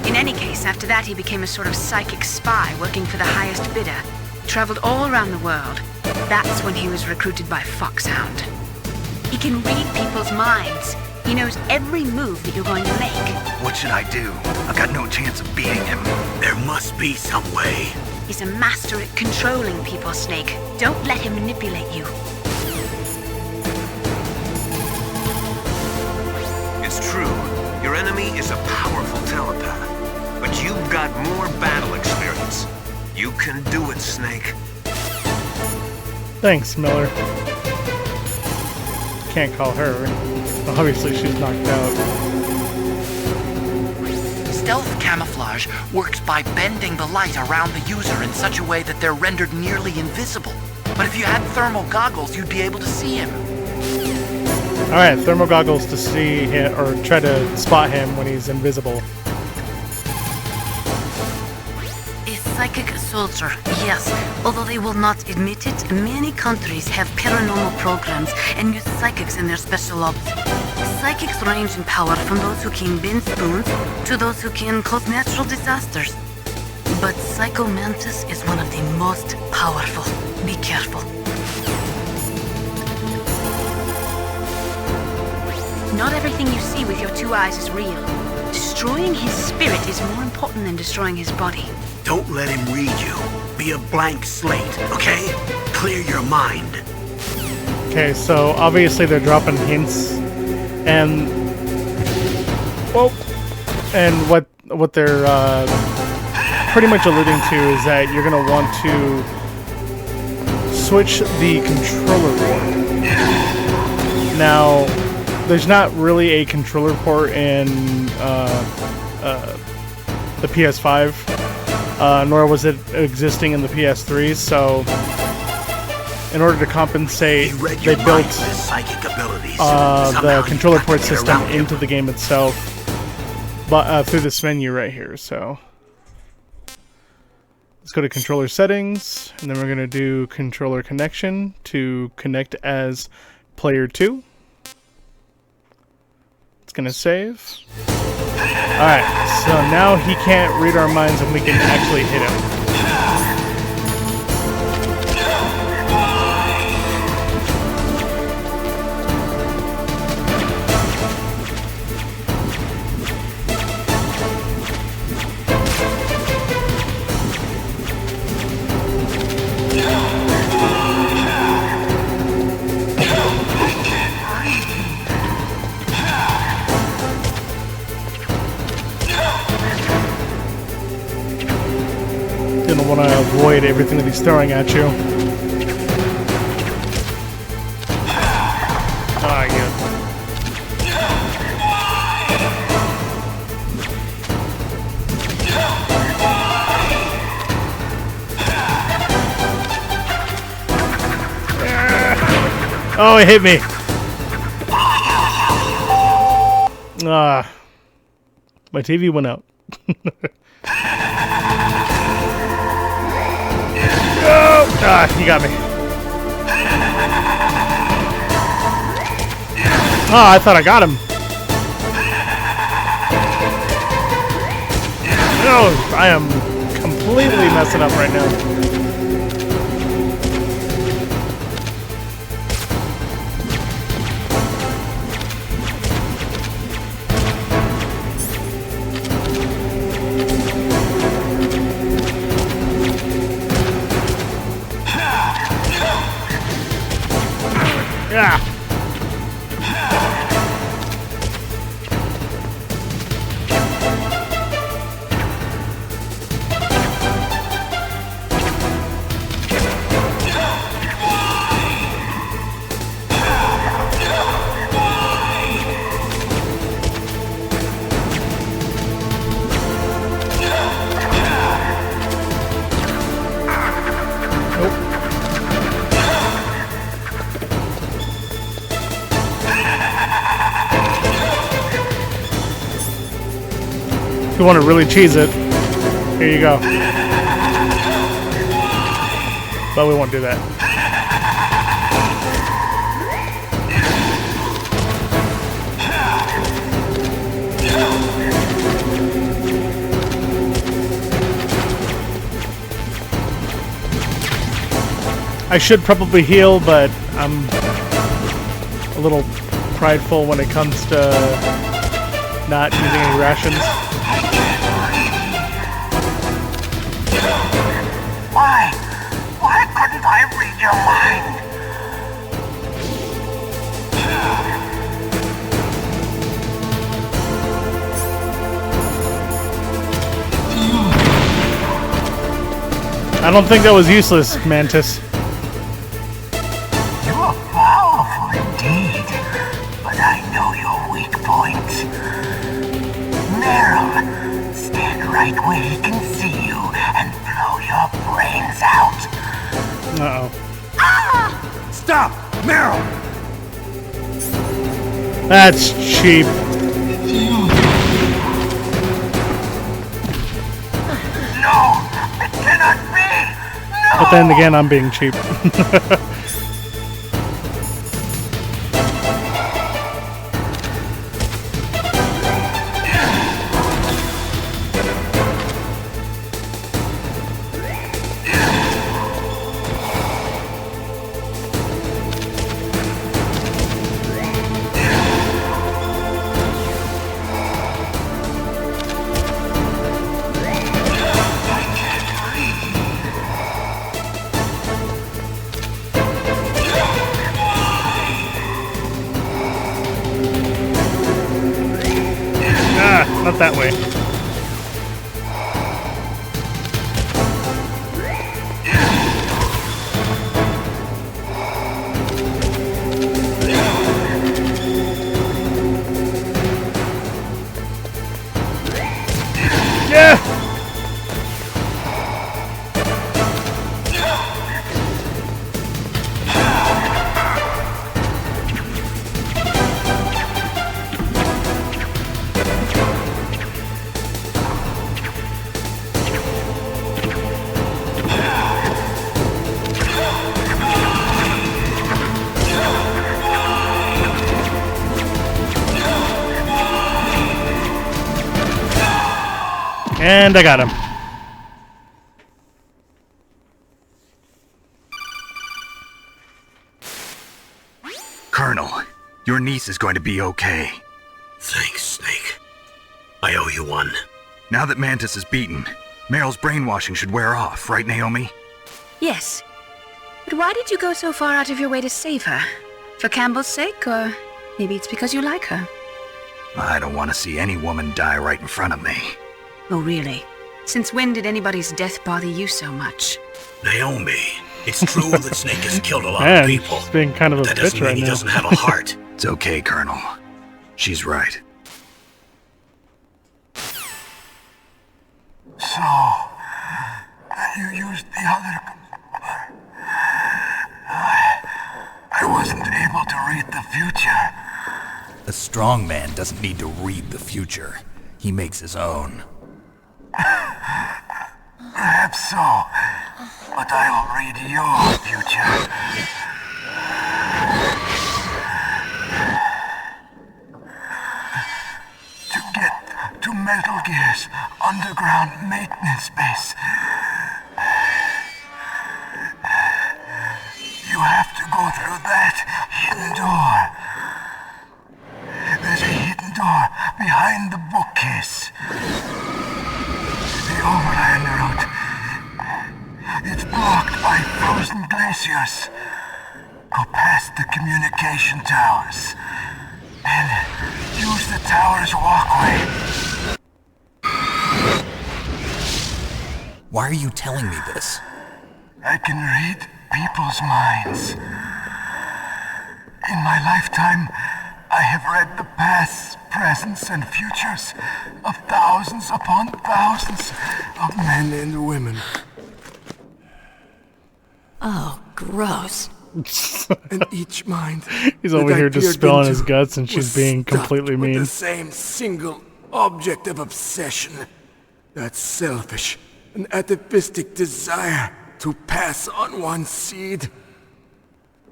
In any case, after that, he became a sort of psychic spy working for the highest bidder. Traveled all around the world. That's when he was recruited by Foxhound. He can read people's minds. He knows every move that you're going to make. What should I do? I've got no chance of beating him. There must be some way. He's a master at controlling people, Snake. Don't let him manipulate you. It's true. Your enemy is a powerful telepath. But you've got more battle experience. You can do it, Snake. Thanks, Miller. Can't call her. Obviously, she's knocked out. Stealth camouflage works by bending the light around the user in such a way that they're rendered nearly invisible. But if you had thermal goggles, you'd be able to see him. Alright, thermal goggles to see him, or try to spot him when he's invisible. A psychic soldier, yes. Although they will not admit it, many countries have paranormal programs and use psychics in their special ops. Psychics range in power from those who can bend spoons to those who can cause natural disasters. But Psycho Mantis is one of the most powerful. Be careful. Not everything you see with your 2 eyes is real. Destroying his spirit is more important than destroying his body. Don't let him read you. Be a blank slate, okay? Clear your mind. Okay, so obviously they're dropping hints, and what they're pretty much alluding to is that you're gonna want to switch the controller board. Now, there's not really a controller port in the PS5, nor was it existing in the PS3. So, in order to compensate, they built the controller port system into the game itself, but through this menu right here. So, let's go to controller settings, and then we're going to do controller connection to connect as player 2. It's going to save. Alright, so now he can't read our minds and we can actually hit him. Want to avoid everything that he's throwing at you. Ah, yeah. Oh, it hit me. Ah, my TV went out. Ah, you got me. Oh, I thought I got him. No, I am completely messing up right now. Yeah. If you want to really cheese it, here you go. But we won't do that. I should probably heal, but I'm a little prideful when it comes to not using any rations. Why couldn't I read your mind? I don't think that was useless, Mantis. You are powerful indeed, but I know your weak point. Meryl, stand right where he can see you and blow your brains out. Uh-oh. Ah! Stop! Meryl! That's cheap. No! It cannot be! No! But then again, I'm being cheap. Not that way. And I got him. Colonel, your niece is going to be okay. Thanks, Snake. I owe you one. Now that Mantis is beaten, Meryl's brainwashing should wear off, right, Naomi? Yes. But why did you go so far out of your way to save her? For Campbell's sake, or maybe it's because you like her? I don't want to see any woman die right in front of me. Oh, really? Since when did anybody's death bother you so much? Naomi, it's true that Snake has killed a lot Man, of people. she's being kind of a That doesn't bitch mean right he now. doesn't have a heart. It's okay, Colonel. She's right. So, you used the other... I wasn't able to read the future. A strong man doesn't need to read the future. He makes his own. Perhaps so, but I'll read your future. To get to Metal Gear's underground maintenance base, you have to go through that hidden door. There's a hidden door behind the bookcase. The overland route. It's blocked by frozen glaciers. Go past the communication towers. And use the tower's walkway. Why are you telling me this? I can read people's minds. In my lifetime, I have read the pasts, presents, and futures of thousands upon thousands of men and women. Oh, gross. And each mind He's that over I here just peered spilling into his guts, and she's was being stuffed completely with mean. the same single object of obsession. That selfish and atavistic desire to pass on one's seed.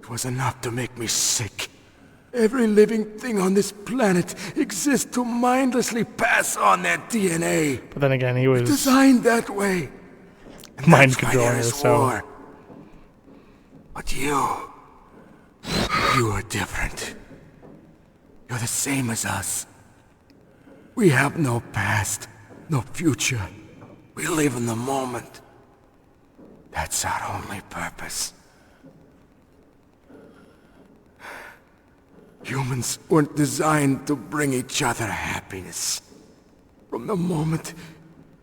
It was enough to make me sick. Every living thing on this planet exists to mindlessly pass on their DNA. But then again, he was Designed that way. And mind that's why controlling there her, is so... war. But you are different. You're the same as us. We have no past, no future. We live in the moment. That's our only purpose. Humans weren't designed to bring each other happiness. From the moment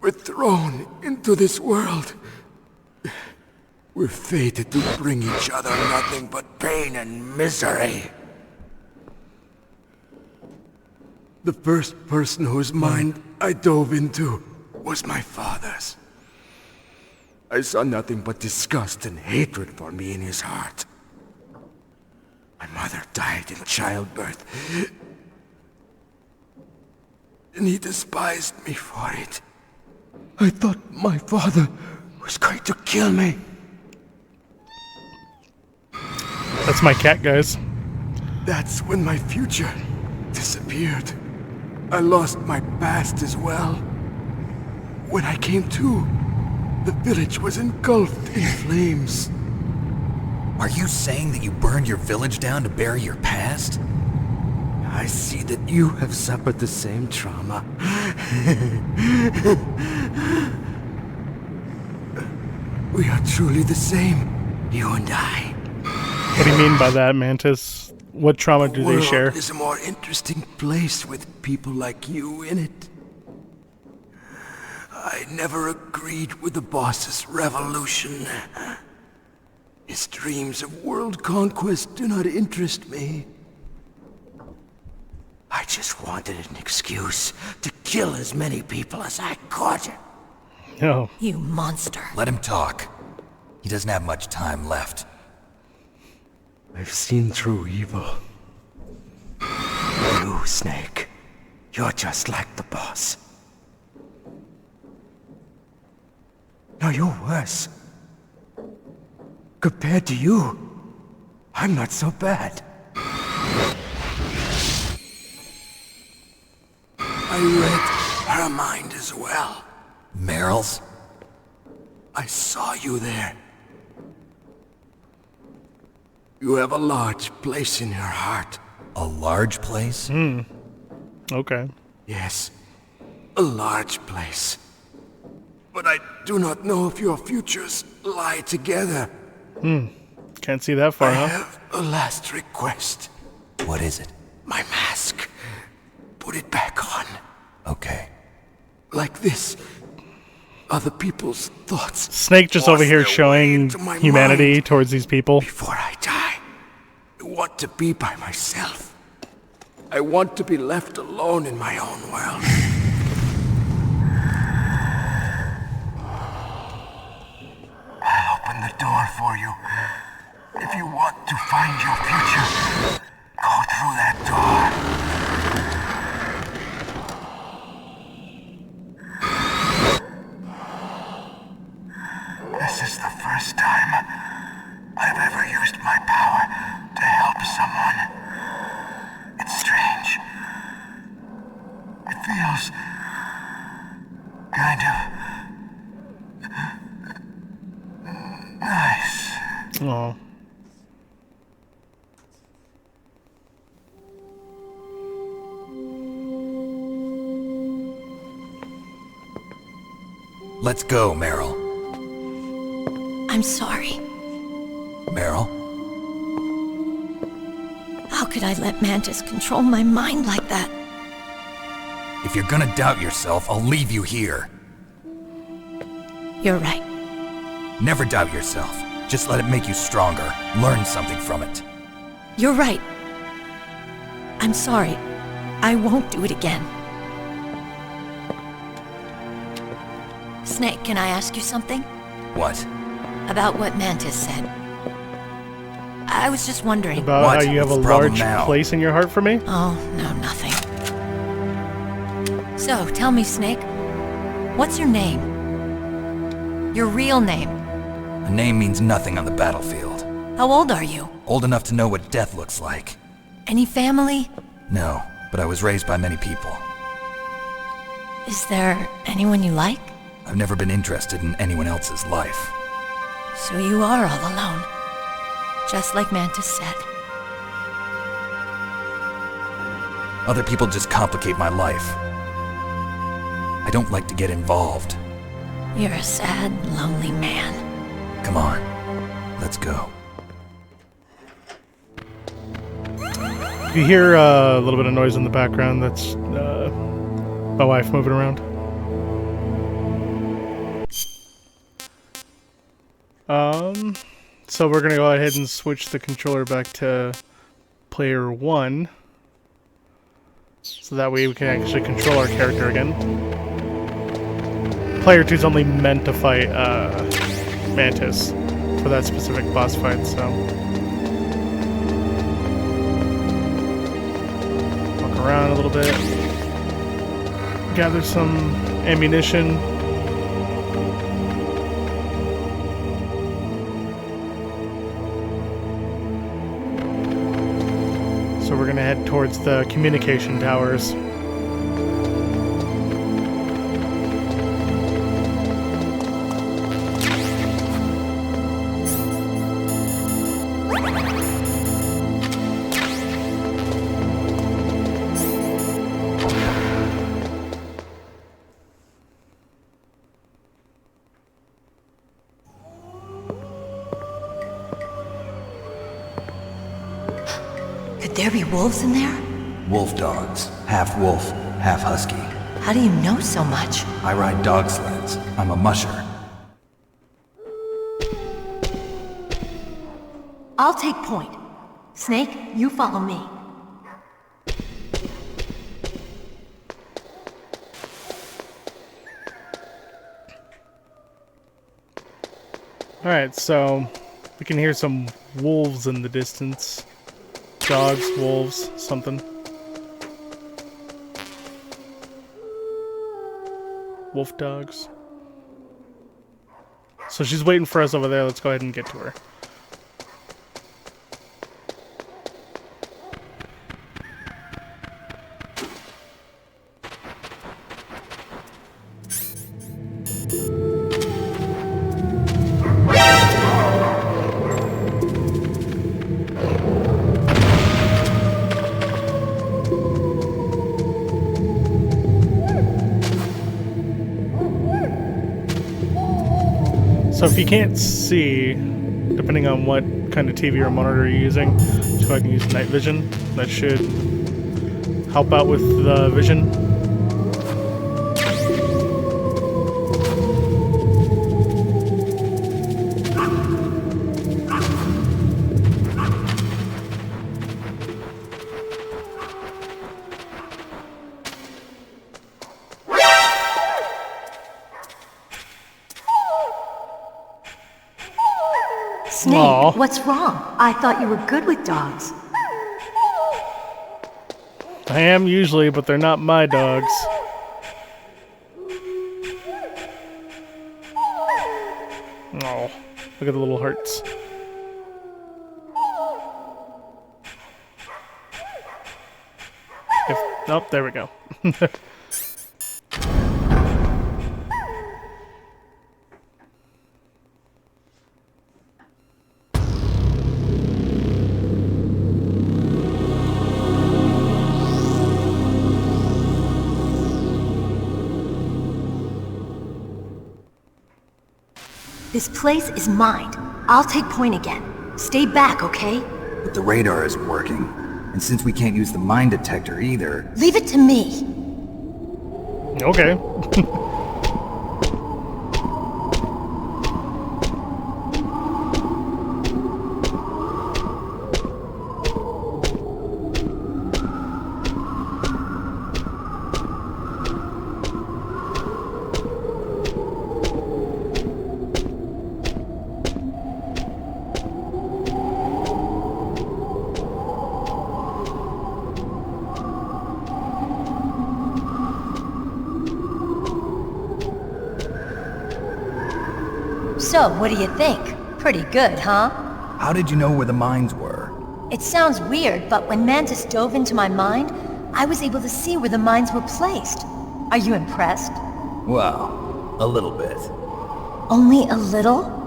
we're thrown into this world, we're fated to bring each other nothing but pain and misery. The first person whose mind I dove into was my father's. I saw nothing but disgust and hatred for me in his heart. My mother died in childbirth, and he despised me for it. I thought my father was going to kill me. That's my cat, guys. That's when my future disappeared. I lost my past as well. When I came to, the village was engulfed in flames. Are you saying that you burned your village down to bury your past? I see that you have suffered the same trauma. We are truly the same, you and I. What do you mean by that, Mantis? What trauma do they share? The world is a more interesting place with people like you in it. I never agreed with the boss's revolution. His dreams of world conquest do not interest me. I just wanted an excuse to kill as many people as I could. No. You monster. Let him talk. He doesn't have much time left. I've seen through evil. You, Snake, you're just like the boss. No, you're worse. Compared to you, I'm not so bad. I read her mind as well. Meryl's? I saw you there. You have a large place in your heart. A large place? Okay. Yes, a large place. But I do not know if your futures lie together. Can't see that far, I huh? have a last request. What is it? My mask. Put it back on. Okay. Like this. Other people's thoughts. Snake just over here force their way showing into my humanity mind. towards these people. Before I die, I want to be by myself. I want to be left alone in my own world. I'll open the door for you. If you want to find your future, go through that door. This is the first time I've ever used my power to help someone. It's strange. It feels kind of nice. Oh. Let's go, Meryl. I'm sorry. Meryl? How could I let Mantis control my mind like that? If you're gonna doubt yourself, I'll leave you here. You're right. Never doubt yourself. Just let it make you stronger. Learn something from it. You're right. I'm sorry. I won't do it again. Snake, can I ask you something? What? About what Mantis said. I was just wondering. About What? how you have a What's the problem large now? place in your heart for me? Oh, no, nothing. So, tell me, Snake. What's your name? Your real name? A name means nothing on the battlefield. How old are you? Old enough to know what death looks like. Any family? No, but I was raised by many people. Is there anyone you like? I've never been interested in anyone else's life. So you are all alone. Just like Mantis said. Other people just complicate my life. I don't like to get involved. You're a sad, lonely man. Come on, let's go. You hear a little bit of noise in the background. That's my wife moving around. So we're gonna go ahead and switch the controller back to player 1. So that way we can actually control our character again. Player 2 is only meant to fight Mantis for that specific boss fight, so. Walk around a little bit. Gather some ammunition. So we're gonna head towards the communication towers. Could there be wolves in there? Wolf dogs. Half wolf, half husky. How do you know so much? I ride dog sleds. I'm a musher. I'll take point. Snake, you follow me. Alright, so we can hear some wolves in the distance. Dogs, wolves, something. Wolf dogs. So she's waiting for us over there. Let's go ahead and get to her. So if you can't see, depending on what kind of TV or monitor you're using, just go ahead and use night vision. That should help out with the vision. Snake, Aw. what's wrong? I thought you were good with dogs. I am usually, but they're not my dogs. Oh, look at the little hearts. Oh, there we go. This place is mine. I'll take point again. Stay back, okay? But the radar isn't working. And since we can't use the mine detector either... Leave it to me. Okay. So, what do you think? Pretty good, huh? How did you know where the mines were? It sounds weird, but when Mantis dove into my mind, I was able to see where the mines were placed. Are you impressed? Well, a little bit. Only a little?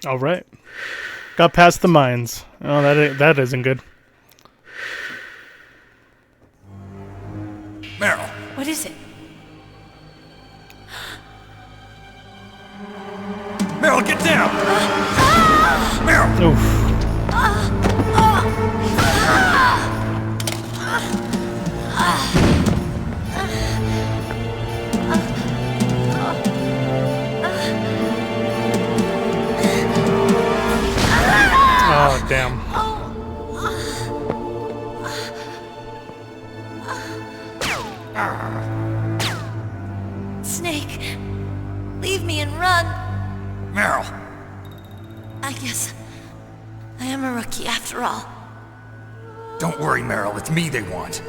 All right. Got past the mines. Oh, that isn't good. Meryl! What is it? Meryl, get down! Meryl! Oof. Oh, damn. Snake, leave me and run. Meryl! I guess I am a rookie after all. Don't worry, Meryl. It's me they want.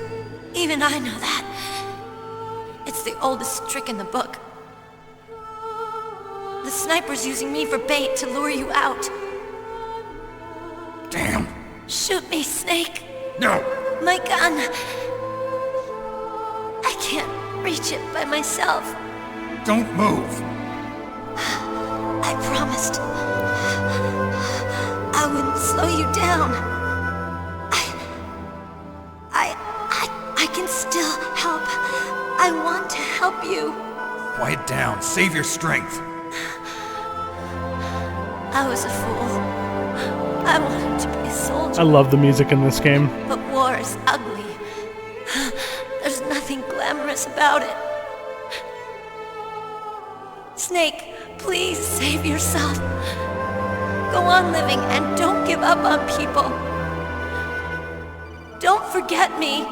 Even I know that. It's the oldest trick in the book. The sniper's using me for bait to lure you out. Damn. Shoot me, Snake. No. My gun. I can't reach it by myself. Don't move. I promised. I wouldn't slow you down. I can still help. I want to help you. Quiet down. Save your strength. I was a fool. I wanted to be a soldier. I love the music in this game. But war is ugly. There's nothing glamorous about it. Snake, please save yourself. Go on living and don't give up on people. Don't forget me.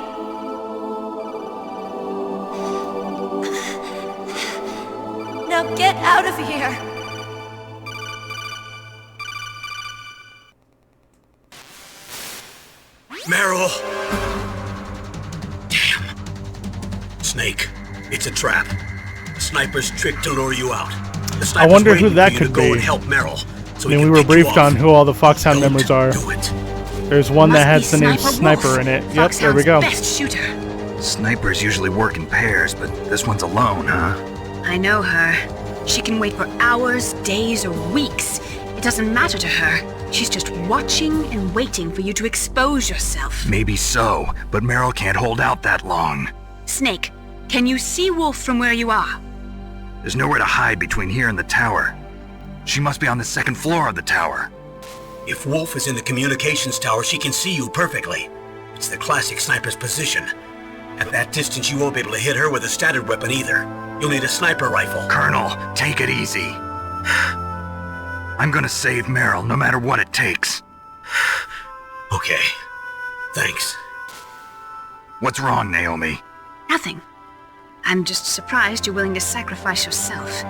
Now get out of here. Meryl! Damn. Snake, it's a trap. The sniper's trick to lure you out. The I sniper's wonder who waiting that for you could to go be. and help Meryl, so I he mean, can we were pick you briefed off. on who all the Foxhound Don't members are. do it. There's one that Must has be the name Sniper Sniper Wolf, in it. Yep, there we Foxhound's go. best shooter. Snipers usually work in pairs, but this one's alone, huh? I know her. She can wait for hours, days, or weeks. It doesn't matter to her. She's just watching and waiting for you to expose yourself. Maybe so, but Meryl can't hold out that long. Snake, can you see Wolf from where you are? There's nowhere to hide between here and the tower. She must be on the second floor of the tower. If Wolf is in the communications tower, she can see you perfectly. It's the classic sniper's position. At that distance, you won't be able to hit her with a standard weapon either. You'll need a sniper rifle. Colonel, take it easy. I'm gonna save Meryl, no matter what it takes. Okay. Thanks. What's wrong, Naomi? Nothing. I'm just surprised you're willing to sacrifice yourself.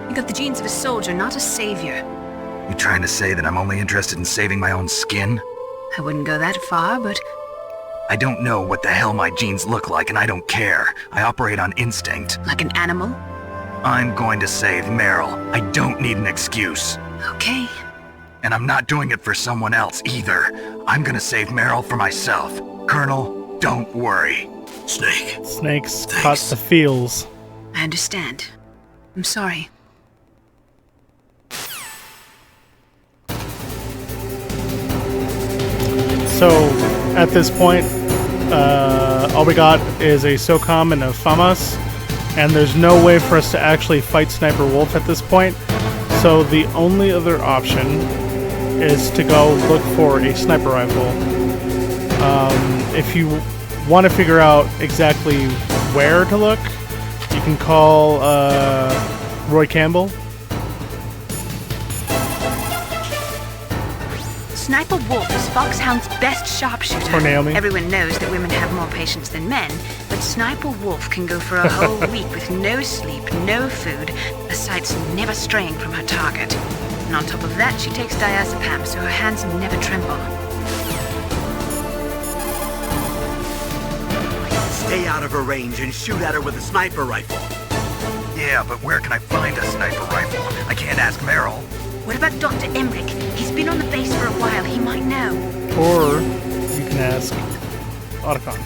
You got the genes of a soldier, not a savior. You trying to say that I'm only interested in saving my own skin? I wouldn't go that far, but... I don't know what the hell my genes look like, and I don't care. I operate on instinct. Like an animal? I'm going to save Meryl. I don't need an excuse. Okay. And I'm not doing it for someone else, either. I'm gonna save Meryl for myself. Colonel, don't worry. Snake. Snake's caught the feels. I understand. I'm sorry. So, at this point, all we got is a SOCOM and a FAMAS, and there's no way for us to actually fight Sniper Wolf at this point. So the only other option is to go look for a sniper rifle. If you want to figure out exactly where to look, you can call Roy Campbell. Sniper Wolf is Foxhound's best sharpshooter. Or Naomi. Everyone knows that women have more patience than men, but Sniper Wolf can go for a whole week with no sleep, no food, her sights never straying from her target. And on top of that, she takes diazepam, so her hands never tremble. Stay out of her range and shoot at her with a sniper rifle. Yeah, but where can I find a sniper rifle? I can't ask Meryl. What about Dr. Emmerich? He's been on the base for a while. He might know. Or you can ask Otacon.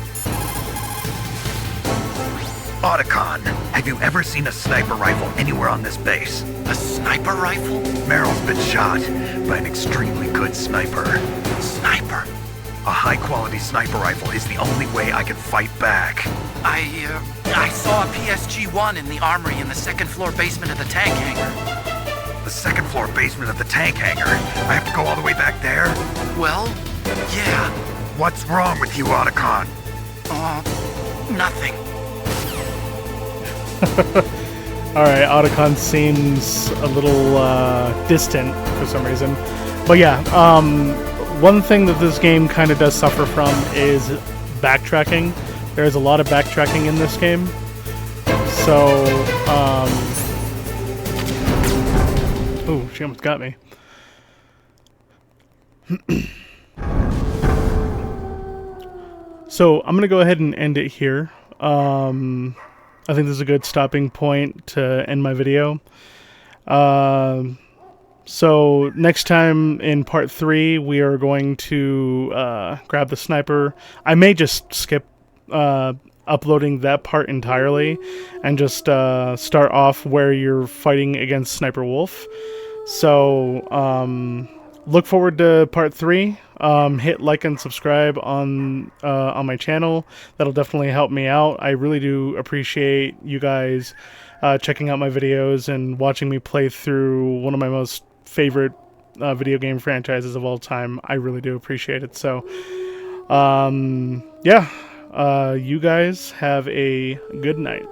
Otacon, have you ever seen a sniper rifle anywhere on this base? A sniper rifle? Meryl's been shot by an extremely good sniper. Sniper? A high-quality sniper rifle is the only way I can fight back. I saw a PSG-1 in the armory in the second-floor basement of the tank hangar. The second-floor basement of the tank hangar? I have to go all the way back there? Well, yeah. What's wrong with you, Otacon? Nothing. Alright, Otacon seems a little distant for some reason. But yeah, one thing that this game kind of does suffer from is backtracking. There's a lot of backtracking in this game. So, oh, she almost got me. So, I'm going to go ahead and end it here. I think this is a good stopping point to end my video. So, next time in part 3, we are going to grab the sniper. I may just skip uploading that part entirely and just start off where you're fighting against Sniper Wolf. So, look forward to part 3. Hit like and subscribe on my channel. That'll definitely help me out. I really do appreciate you guys checking out my videos and watching me play through one of my most favorite video game franchises of all time. I really do appreciate it. So, yeah, you guys have a good night.